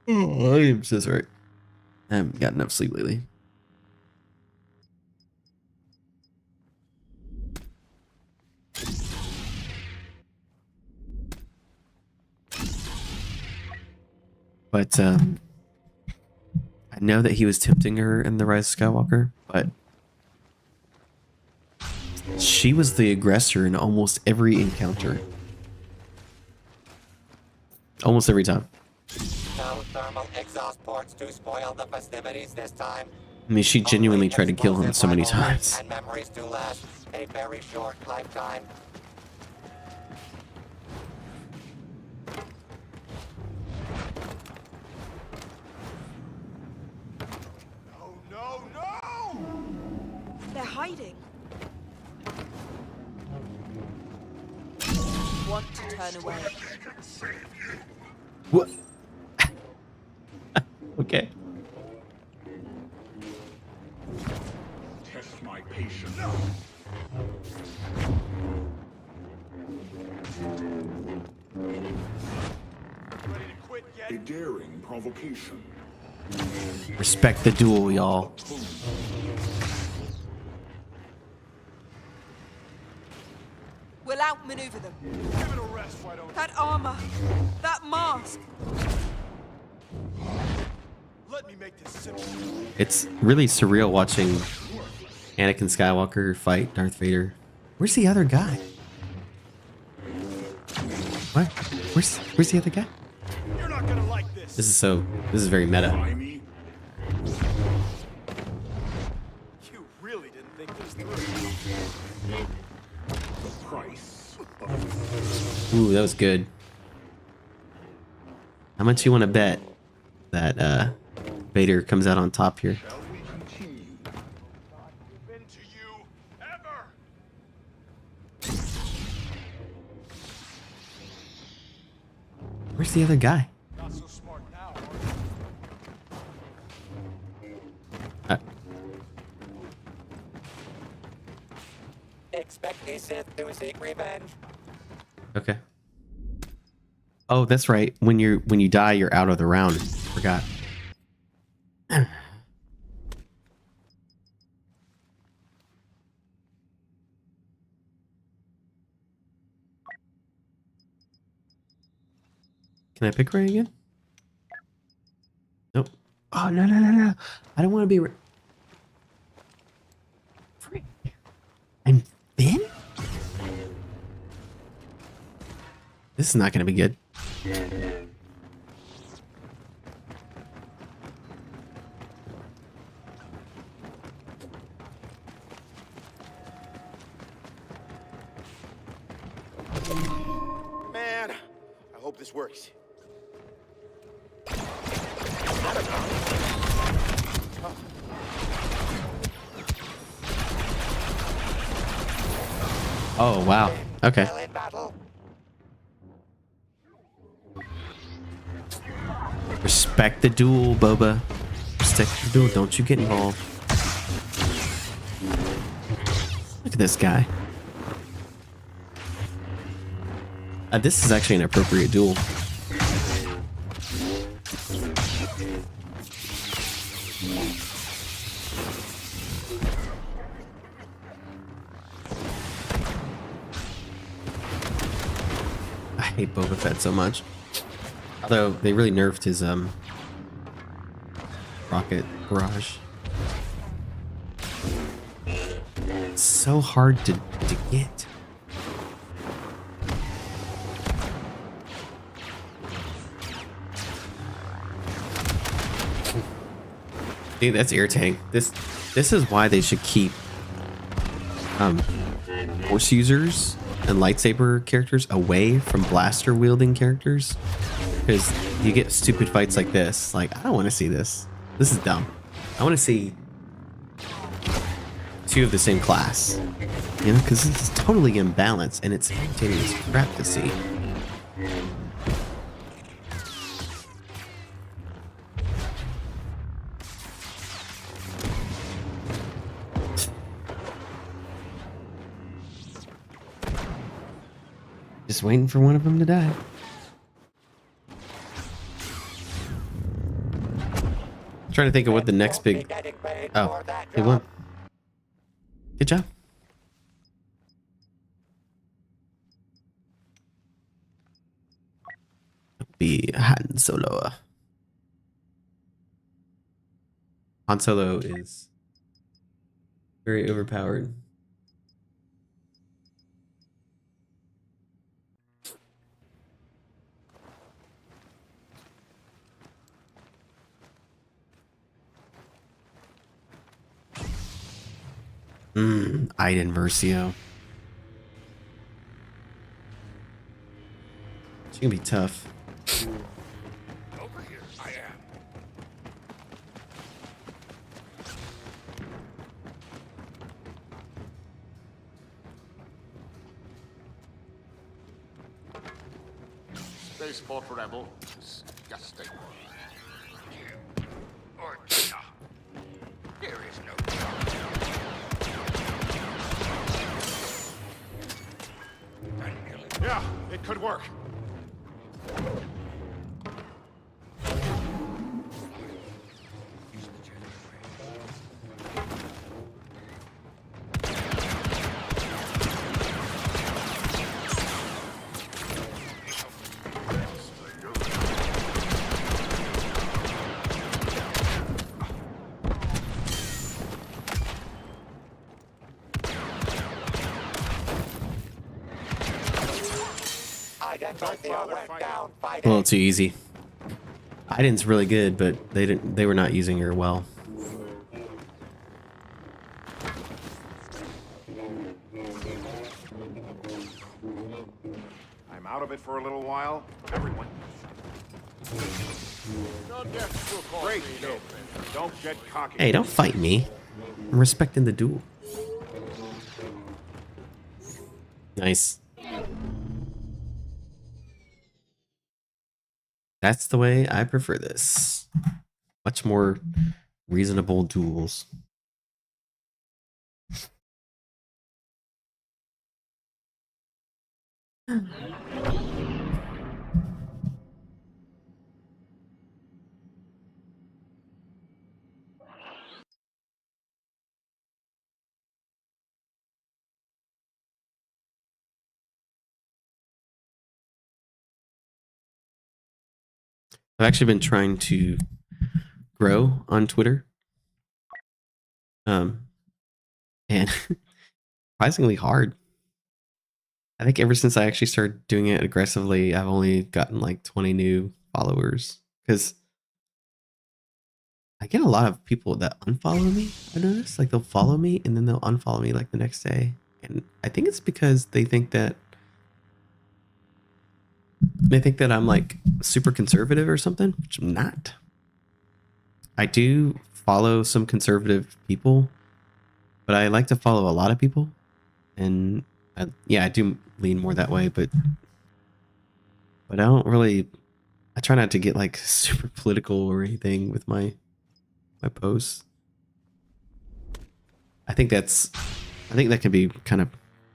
am so sorry. I haven't got enough sleep lately. But I know that he was tempting her in The Rise of Skywalker, but she was the aggressor in almost every encounter. Almost every time. No thermal exhaust ports to spoil the festivities this time. I mean, she genuinely tried to kill him so many times. And memories do last a very short lifetime. No, no! They're hiding. Want to turn away. What? Okay. Test my patience. A daring provocation. Respect the duel, y'all. We'll outmaneuver them. Give it a rest, why don't you? That armor, that mask. Let me make this simple. It's really surreal watching Anakin Skywalker fight Darth Vader. Where's the other guy? What? Where's the other guy? You're not gonna like this. This is very meta. Try me? You really didn't think this through. The price. Ooh, that was good. How much you want to bet that Vader comes out on top here? Shall we continue? Been to you ever. Where's the other guy? Not so smart now, are you? Expect the Sith to seek revenge. Okay. Oh, that's right. When you die, you're out of the round. Forgot. Can I pick Rey again? Nope. Oh, no. I don't want to be Frick. I'm Ben? This is not going to be good. hope this works. Oh, wow. Okay. Well in battle. Respect the duel, Boba. Respect the duel. Don't you get involved. Look at this guy. This is actually an appropriate duel. I hate Boba Fett so much. Although they really nerfed his rocket barrage. It's so hard to get. Dude, that's irritating. This is why they should keep force users and lightsaber characters away from blaster wielding characters, because you get stupid fights like this. Like, I don't want to see this. This is dumb. I want to see two of the same class, you know, because this is totally imbalanced and it's irritating as crap to see. Just waiting for one of them to die. I'm trying to think of what the next big... Oh, they won. Good job. Be Han Solo. Han Solo is very overpowered. Iden Versio. It's gonna be tough. Over here, I am. Spaceport rebel. Disgusting. Or there is no. Yeah, it could work. A little too easy. Iden's really good, but they were not using her well. I'm out of it for a little while. Everyone. Great kid. Don't get cocky. Hey, don't fight me. I'm respecting the duel. Nice. That's the way I prefer this. Much more reasonable duels. I've actually been trying to grow on Twitter. And surprisingly hard. I think ever since I actually started doing it aggressively, I've only gotten like 20 new followers, because I get a lot of people that unfollow me. I notice, like, they'll follow me and then they'll unfollow me like the next day. And I think it's because they think that They think that I'm like super conservative or something, which I'm not. I do follow some conservative people, but I like to follow a lot of people. And yeah, I do lean more that way, but I don't really, I try not to get like super political or anything with my posts. I think that can be kind of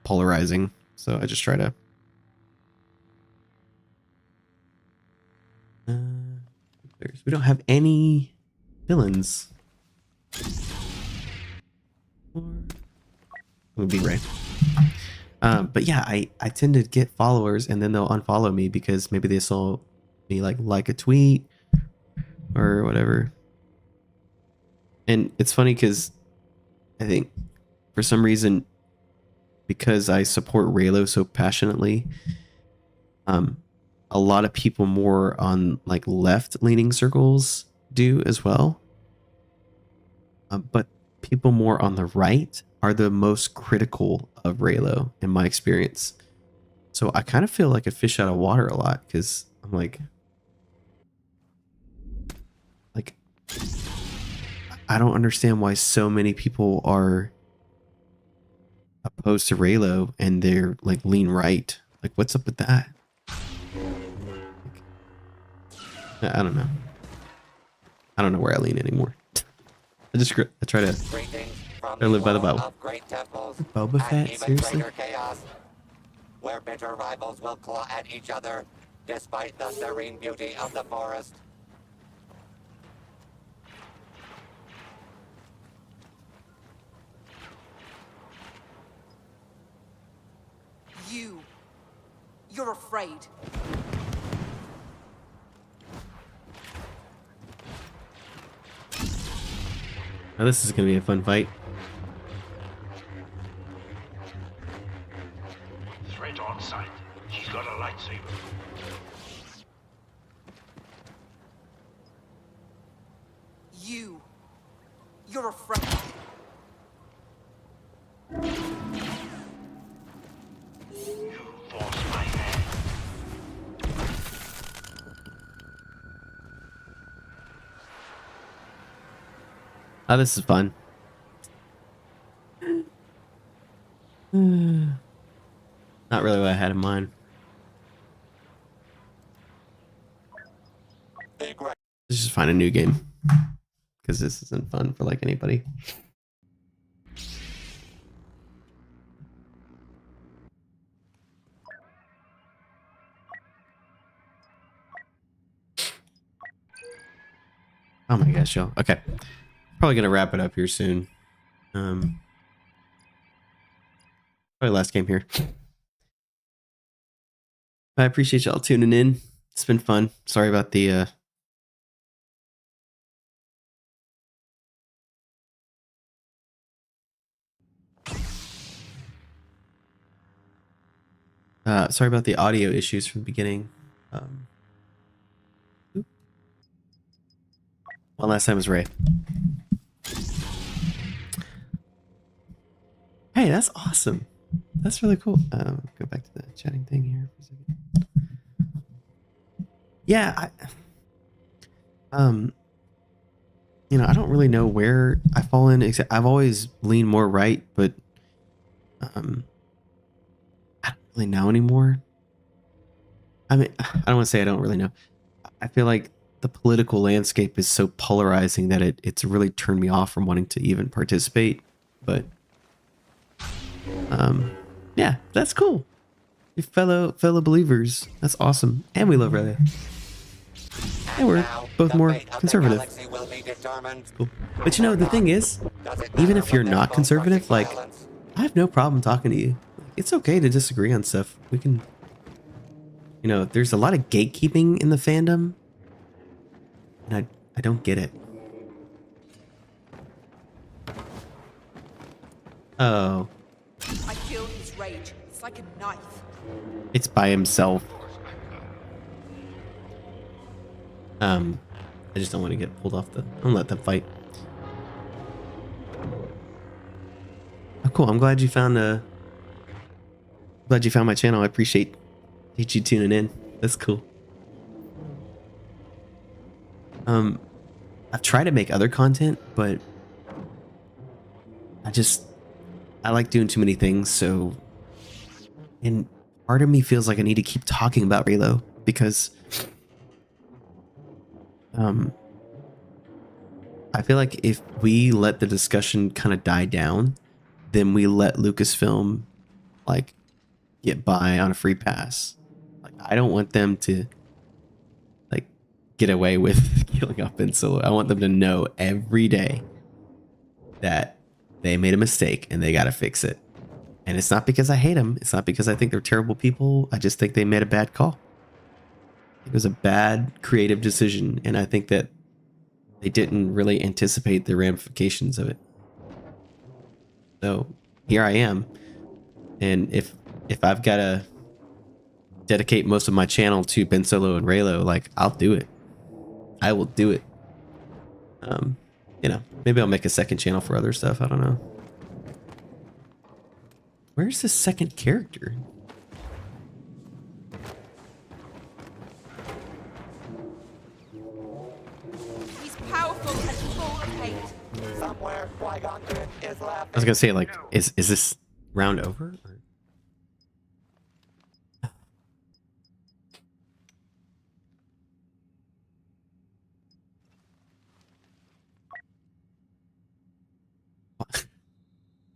polarizing. So I just try to we don't have any villains. Would be Ray. But yeah, I tend to get followers and then they'll unfollow me because maybe they saw me like a tweet or whatever. And it's funny because I think for some reason, because I support Reylo so passionately, a lot of people more on like left leaning circles do as well. But people more on the right are the most critical of Reylo in my experience. So I kind of feel like a fish out of water a lot because I'm like I don't understand why so many people are opposed to Reylo and they're like lean right. Like, what's up with that? I don't know. I don't know where I lean anymore. I try to live by the Bible. Boba Fett, seriously? Chaos, where bitter rivals will claw at each other, despite the serene beauty of the forest. You're afraid. Now this is gonna be a fun fight. Threat on sight. She's got a lightsaber. You're afraid. You force my hand. Oh, this is fun. Not really what I had in mind. Let's just find a new game. Because this isn't fun for like anybody. Oh my gosh, y'all. Okay. Probably gonna wrap it up here soon. Probably last game here. I appreciate y'all tuning in. It's been fun. Sorry about the sorry about the audio issues from the beginning. One last time was Ray. Hey, that's awesome. That's really cool. Go back to the chatting thing here for a second. Yeah, you know, I don't really know where I fall in. Except I've always leaned more right, but I don't really know anymore. I mean, I don't want to say I don't really know. I feel like the political landscape is so polarizing that it's really turned me off from wanting to even participate. But yeah, that's cool. Your fellow believers. That's awesome. And we love Reylo. And we're both more conservative. Cool. But you know, the thing is, even if you're not conservative, like, I have no problem talking to you. It's okay to disagree on stuff. We can, you know, there's a lot of gatekeeping in the fandom. And I don't get it. Oh. I feel his rage. It's like a knife. It's by himself. I just don't want to get pulled off the... I'll let them fight. Oh, cool. I'm glad you found my channel. I appreciate you tuning in. That's cool. I've tried to make other content, but I like doing too many things, so and part of me feels like I need to keep talking about Reylo because I feel like if we let the discussion kind of die down, then we let Lucasfilm like get by on a free pass. Like I don't want them to like get away with killing off Ben Solo. I want them to know every day that they made a mistake and they got to fix it. And it's not because I hate them. It's not because I think they're terrible people. I just think they made a bad call. It was a bad creative decision, and I think that they didn't really anticipate the ramifications of it. So here I am, and if I've got to dedicate most of my channel to Ben Solo and Reylo, like I'll do it. I will do it. You know, maybe I'll make a second channel for other stuff. I don't know. Where's the second character? He's powerful and full of hate. Somewhere Qui-Gon Jinn is laughing. I was gonna say, like, is this round over? Or?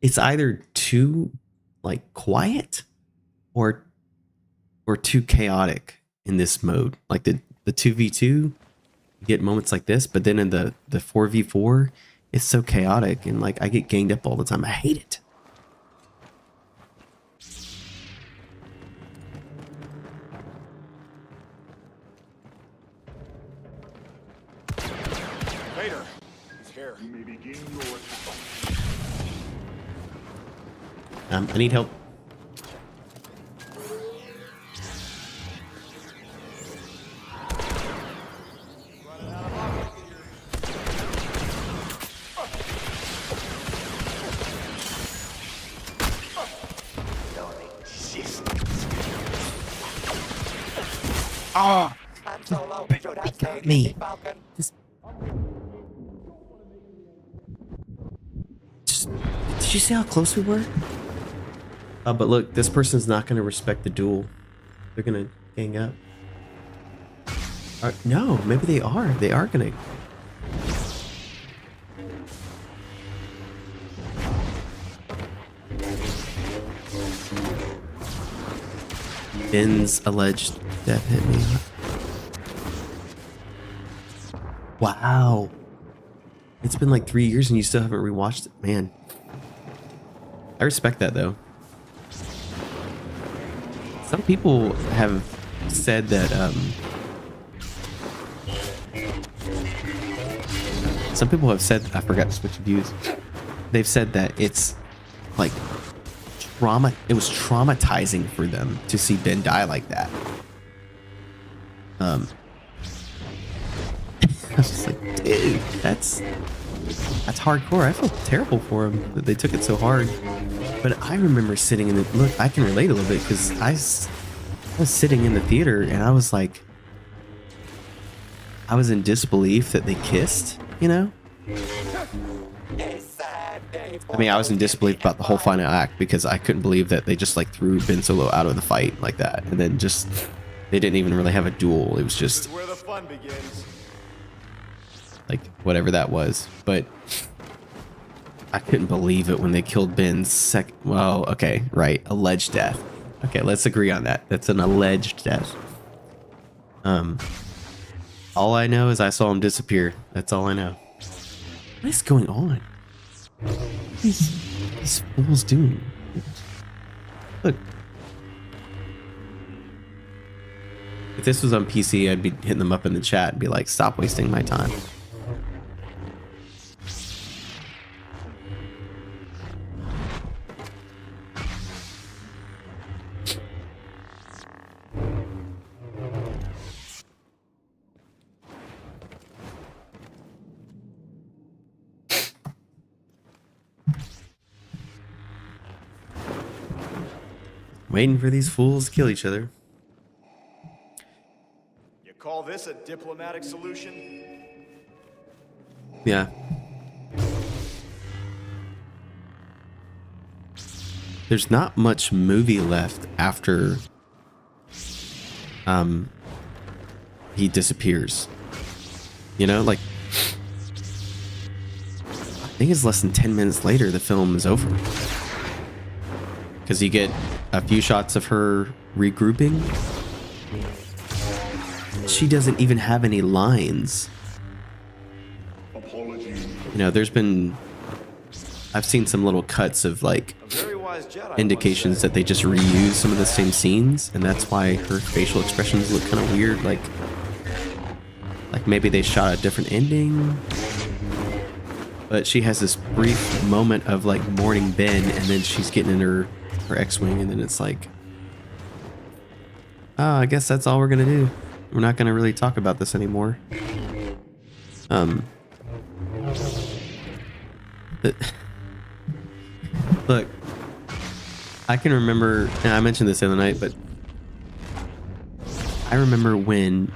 It's either too like quiet or too chaotic in this mode. Like the 2v2, you get moments like this, but then in the 4v4, it's so chaotic and like I get ganged up all the time. I hate it. Vader, he's here. You may begin your attack. I need help. Han Solo should have stayed me. in the Falcon. Just, did you see how close we were? But look, this person's not going to respect the duel. They're going to gang up. No, maybe they are. They are going to. Ben's alleged death hit me. Wow. It's been like 3 years and you still haven't rewatched it. Man. I respect that though. Some people have said that some people have said, I forgot to switch views. They've said that it's like it was traumatizing for them to see Ben die like that. I was just like, dude, that's hardcore. I feel terrible for him that they took it so hard. But I remember sitting in the look. I can relate a little bit because I was sitting in the theater and I was like, I was in disbelief that they kissed. You know. A sad day for I mean, I was in disbelief about the whole final act because I couldn't believe that they just like threw Ben Solo out of the fight like that, and then just they didn't even really have a duel. It was This just is where the fun begins. like whatever that was. But I couldn't believe it when they killed Ben's well, okay, right, alleged death. Okay, let's agree on that. That's an alleged death. All I know is I saw him disappear. That's all I know. What is going on? What are these fools doing? Look. If this was on PC, I'd be hitting them up in the chat and be like, stop wasting my time. Waiting for these fools to kill each other. this a diplomatic solution? Yeah. There's not much movie left after he disappears. You know, like I think it's less than 10 minutes later the film is over. Because you get a few shots of her regrouping. She doesn't even have any lines. You know, I've seen some little cuts of like indications that they just reuse some of the same scenes, and that's why her facial expressions look kind of weird. Like maybe they shot a different ending. But she has this brief moment of like mourning Ben, and then she's getting in her X-Wing, and then it's like, oh, I guess that's all we're gonna do. We're not gonna really talk about this anymore. Look, I can remember, and I mentioned this the other night, but I remember when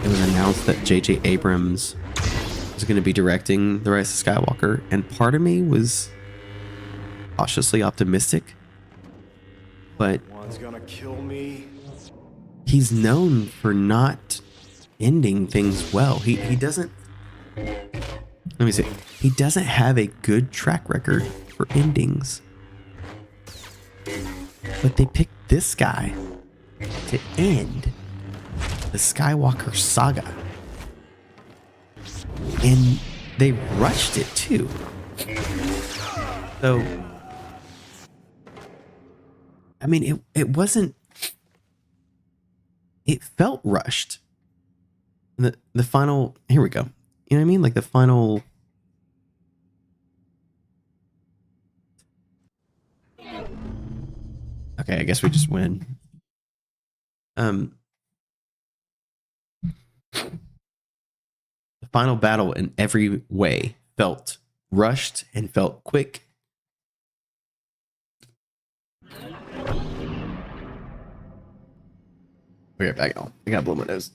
it was announced that J.J. Abrams was going to be directing The Rise of Skywalker, and part of me was cautiously optimistic, but One's gonna kill me. he's known for not ending things well. He doesn't, let me see, he doesn't have a good track record for endings. But they picked this guy to end the Skywalker saga. And they rushed it too. So, I mean, it wasn't, it felt rushed. The final, here we go. You know what I mean? Like the final, okay, I guess we just win. The final battle in every way felt rushed and felt quick. We're right back on. I gotta blow my nose.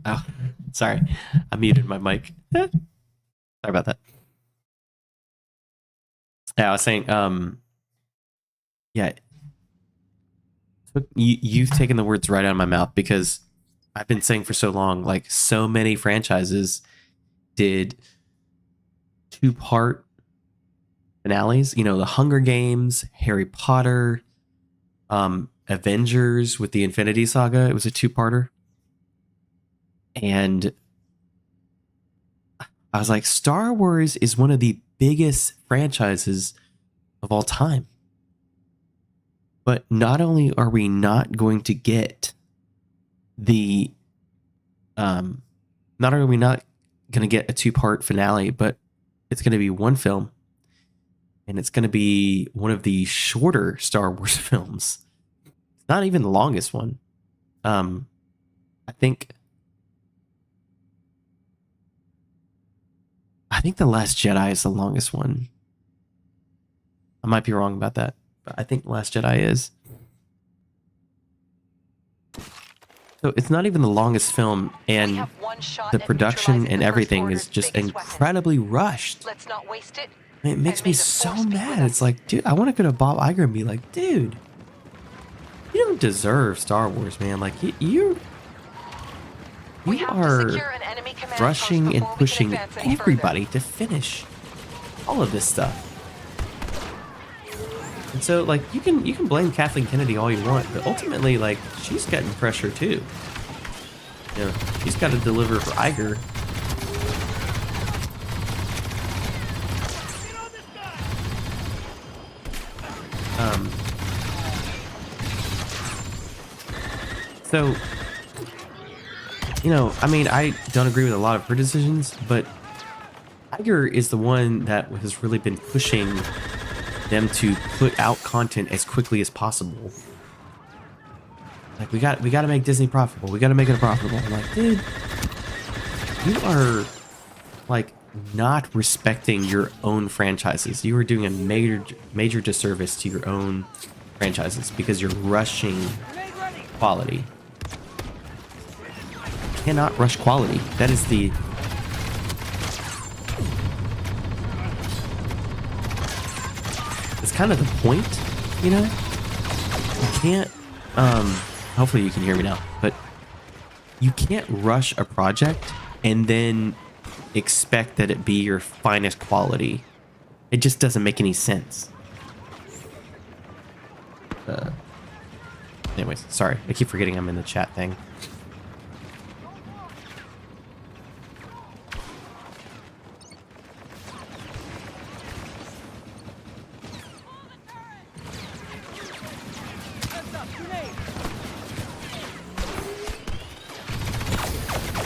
Oh, sorry. I muted my mic. Sorry about that. Yeah, I was saying, yeah, you've taken the words right out of my mouth, because I've been saying for so long, like, so many franchises did 2-part finales. You know, the Hunger Games, Harry Potter, Avengers with the Infinity Saga. It was a 2-parter. And I was like, Star Wars is one of the biggest franchises of all time. But not only are we not going to get the, not only are we not going to get a 2-part finale, but it's going to be one film. And it's going to be one of the shorter Star Wars films. It's not even the longest one. I think The Last Jedi is the longest one. I might be wrong about that, but I think The Last Jedi is. So it's not even the longest film, and the production and everything is just incredibly rushed. Let's not waste it. It makes me so mad. It's like, dude, I want to go to Bob Iger and be like, dude, you don't deserve Star Wars, man. Like, you are rushing and pushing everybody to finish all of this stuff. And so, like, you can blame Kathleen Kennedy all you want, but ultimately, like, she's getting pressure too. You know, she's got to deliver for Iger. So, you know, I mean, I don't agree with a lot of her decisions, but Iger is the one that has really been pushing them to put out content as quickly as possible. Like, we got to make Disney profitable. We got to make it profitable. I'm like, dude, you are, like, not respecting your own franchises. You are doing a major disservice to your own franchises because you're rushing quality. You cannot rush quality. That is the... It's kind of the point, you know? You can't... hopefully you can hear me now, but you can't rush a project and then expect that it be your finest quality. It just doesn't make any sense. Anyways, sorry. I keep forgetting I'm in the chat thing.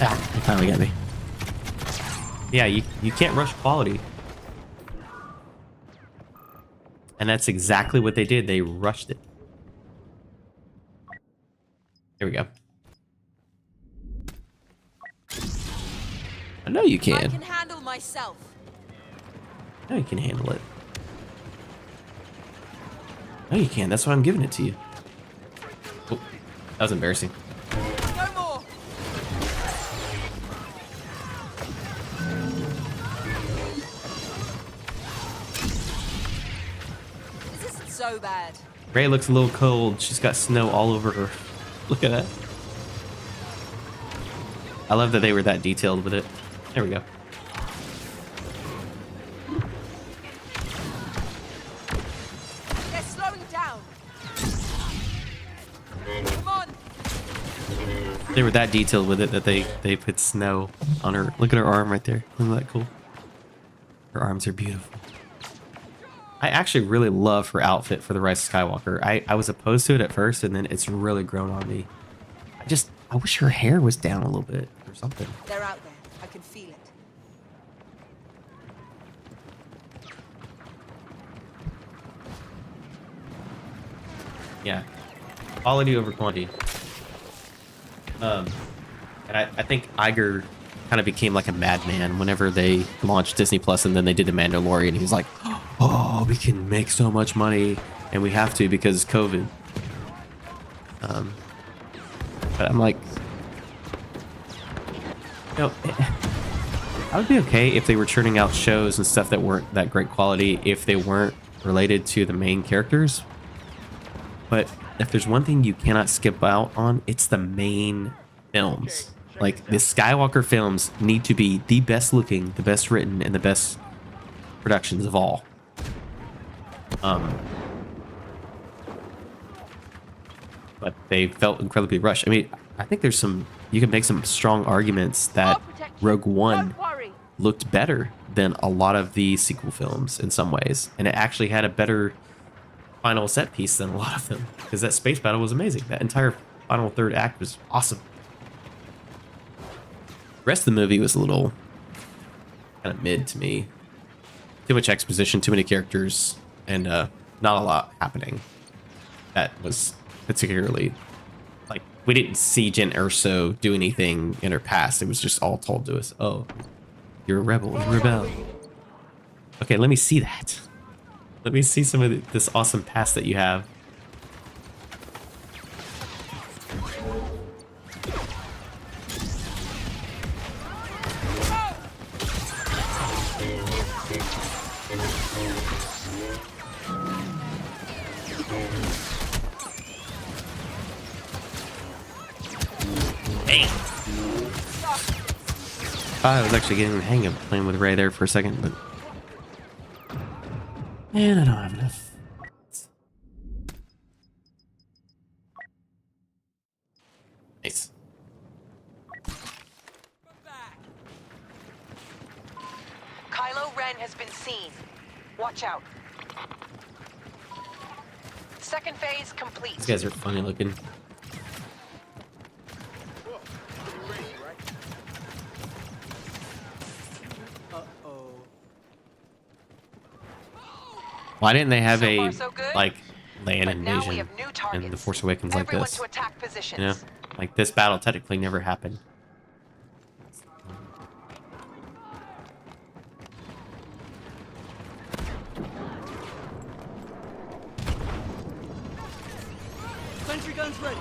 Ah, it finally got me. Yeah, you can't rush quality. And that's exactly what they did. They rushed it. There we go. I know you can. I can handle myself. I know you can handle it. No, you can. That's why I'm giving it to you. Oh, that was embarrassing. No more. This isn't so bad. Rey looks a little cold. She's got snow all over her. Look at that. I love that they were that detailed with it. There we go. They're slowing down. Come on. They were that detailed with it that they put snow on her. Look at her arm right there. Isn't that cool? Her arms are beautiful. I actually really love her outfit for the Rise of Skywalker. I was opposed to it at first, and then it's really grown on me. I wish her hair was down a little bit or something. They're out there. I can feel it. Yeah, quality over quantity. And I think Iger kind of became like a madman whenever they launched Disney Plus, and then they did The Mandalorian. He was like, "Oh, we can make so much money, and we have to because COVID." But I'm like, know, I would be okay if they were churning out shows and stuff that weren't that great quality if they weren't related to the main characters. But if there's one thing you cannot skip out on, it's the main films. Like, the Skywalker films need to be the best looking, the best written, and the best productions of all. But they felt incredibly rushed. I mean, I think there's some, you can make some strong arguments that Rogue One looked better than a lot of the sequel films in some ways. And it actually had a better final set piece than a lot of them. Because that space battle was amazing. That entire final third act was awesome. The rest of the movie was a little kind of mid to me. Too much exposition, too many characters, and not a lot happening. That was particularly, like, we didn't see Jyn Erso do anything in her past. It was just all told to us. Oh, you're a rebel, you rebel. Okay, let me see that. Let me see some of this awesome past that you have. I was actually getting the hang of playing with Rey there for a second, but man, I don't have enough. Nice. Kylo Ren has been seen. Watch out. Second phase complete. These guys are funny looking. Why didn't they have a like land invasion in The Force Awakens like this? You know, like this battle technically never happened. Sentry guns ready.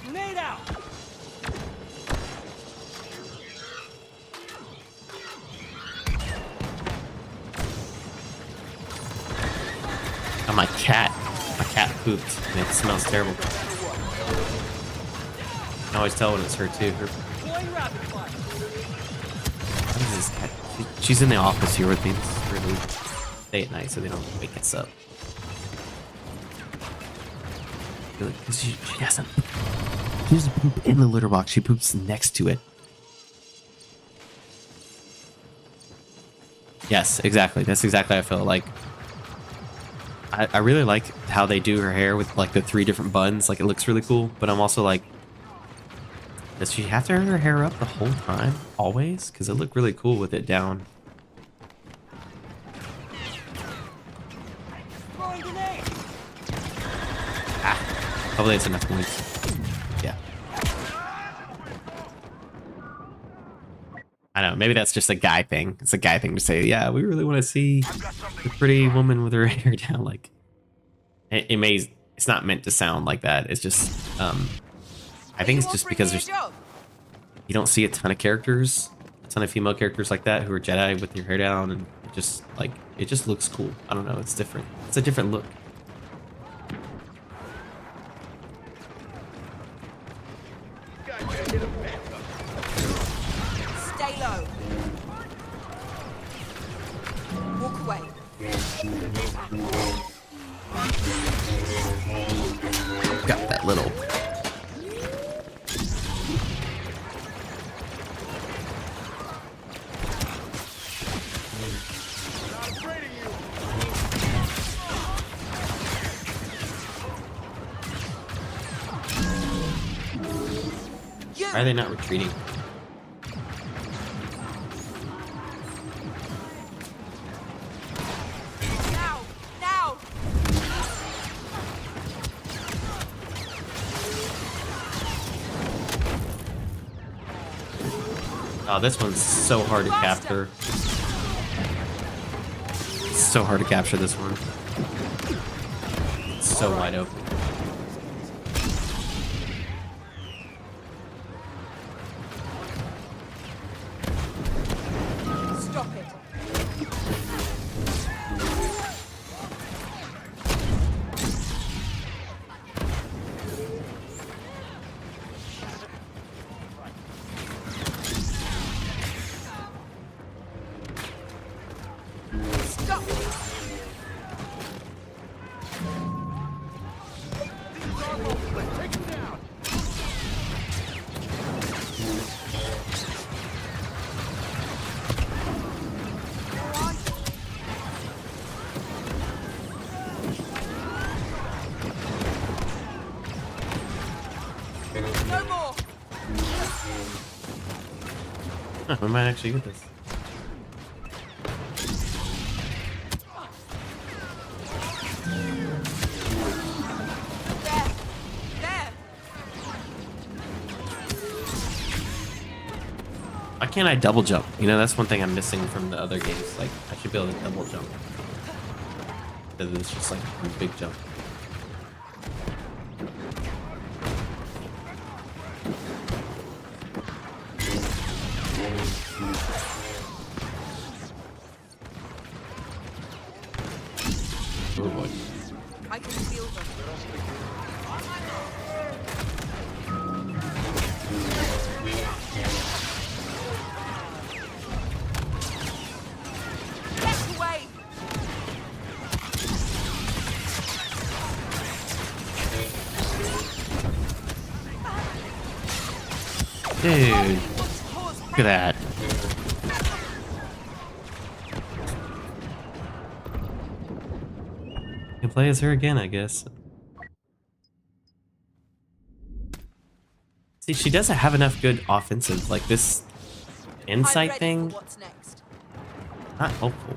Grenade out. Oh, my cat pooped and it smells terrible. I can always tell when it's her too. Deploying rapid fire. What is this cat? She's in the office here with me. This is really stay at night so they don't wake us up. Because she doesn't. She doesn't poop in the litter box. She poops next to it. Yes, exactly. That's exactly how I feel. Like, I really like how they do her hair with like the 3 different buns. Like, it looks really cool. But I'm also like, does she have to have her hair up the whole time? Always? Because it looked really cool with it down. Throwing grenade. Hopefully it's enough points. Yeah. I know, maybe that's just a guy thing. It's a guy thing to say, yeah, we really want to see the pretty woman with her hair down. Like, it's not meant to sound like that. It's just, I think it's just because you don't see a ton of characters, a ton of female characters like that who are Jedi with their hair down, and it just looks cool. I don't know, it's different. It's a different look. Stay low. Walk away. Got that little. Why are they not retreating? Now! Now! Oh, this one's so hard to capture. It's so hard to capture this one. It's so wide open. Stop it. Stop it. No more. Huh, we might actually get this. There. There. Why can't I double jump? You know, that's one thing I'm missing from the other games. Like, I should be able to double jump. But it's just like a big jump. Oh boy. I can feel them. Get away. Dude, look at that. Can play as her again, I guess. See, she doesn't have enough good offensive. Like this I'm insight ready thing, for what's next. not helpful.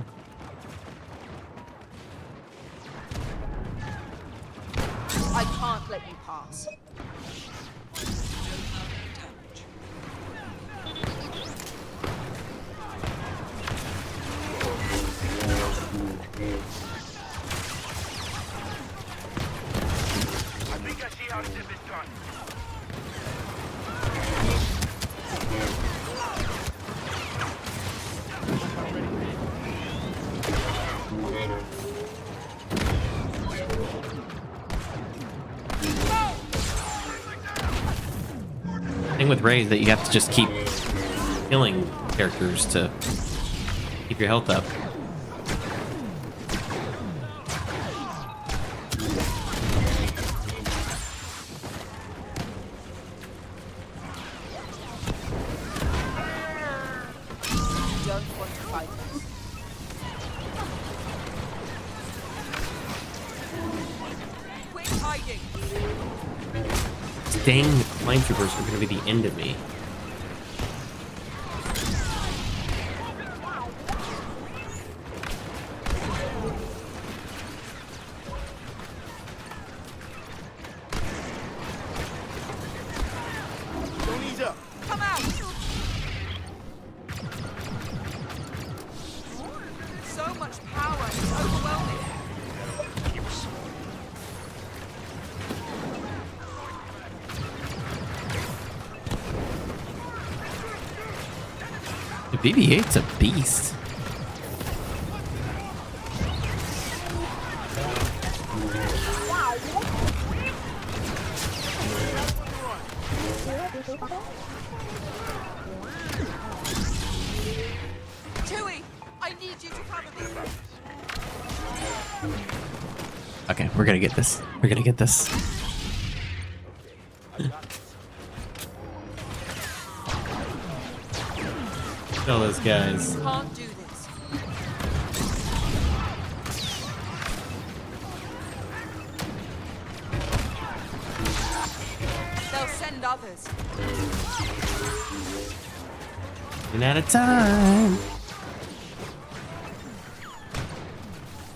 I can't let you pass. I think I see how this is done. Thing with Rey is that you have to just keep killing characters to keep your health up. You don't want to fight us. Quit hiding. Dang, flame troopers are going to be the end of me. Don't ease up. Come out. So much power. It's overwhelming. The BB-8's a beast. Chewie, I need you to cover me. Okay, we're gonna get this. We're gonna get this. Kill those guys. Can't do this. They'll send others. And out of time.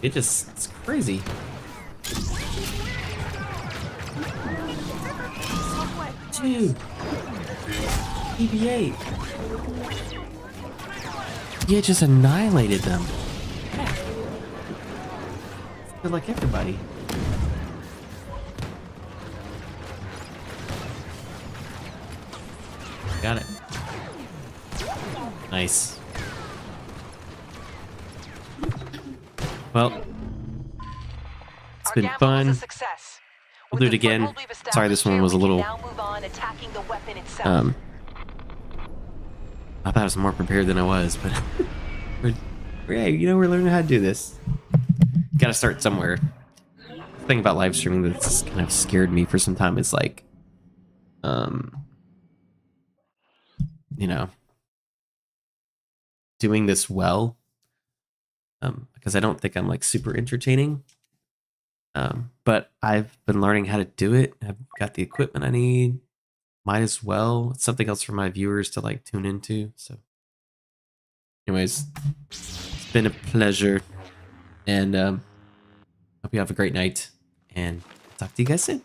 It's crazy. Dude. BB-8. Yeah, just annihilated them. Good like everybody. Got it. Nice. Well, it's been fun. We'll do it again. Sorry, this one was a little. I thought I was more prepared than I was, but hey, you know, we're learning how to do this. Got to start somewhere. The thing about live streaming that's kind of scared me for some time is like, you know, doing this well. Because I don't think I'm like super entertaining. But I've been learning how to do it. I've got the equipment I need. Might as well. It's something else for my viewers to like tune into. So anyways, it's been a pleasure. And hope you have a great night. And talk to you guys soon.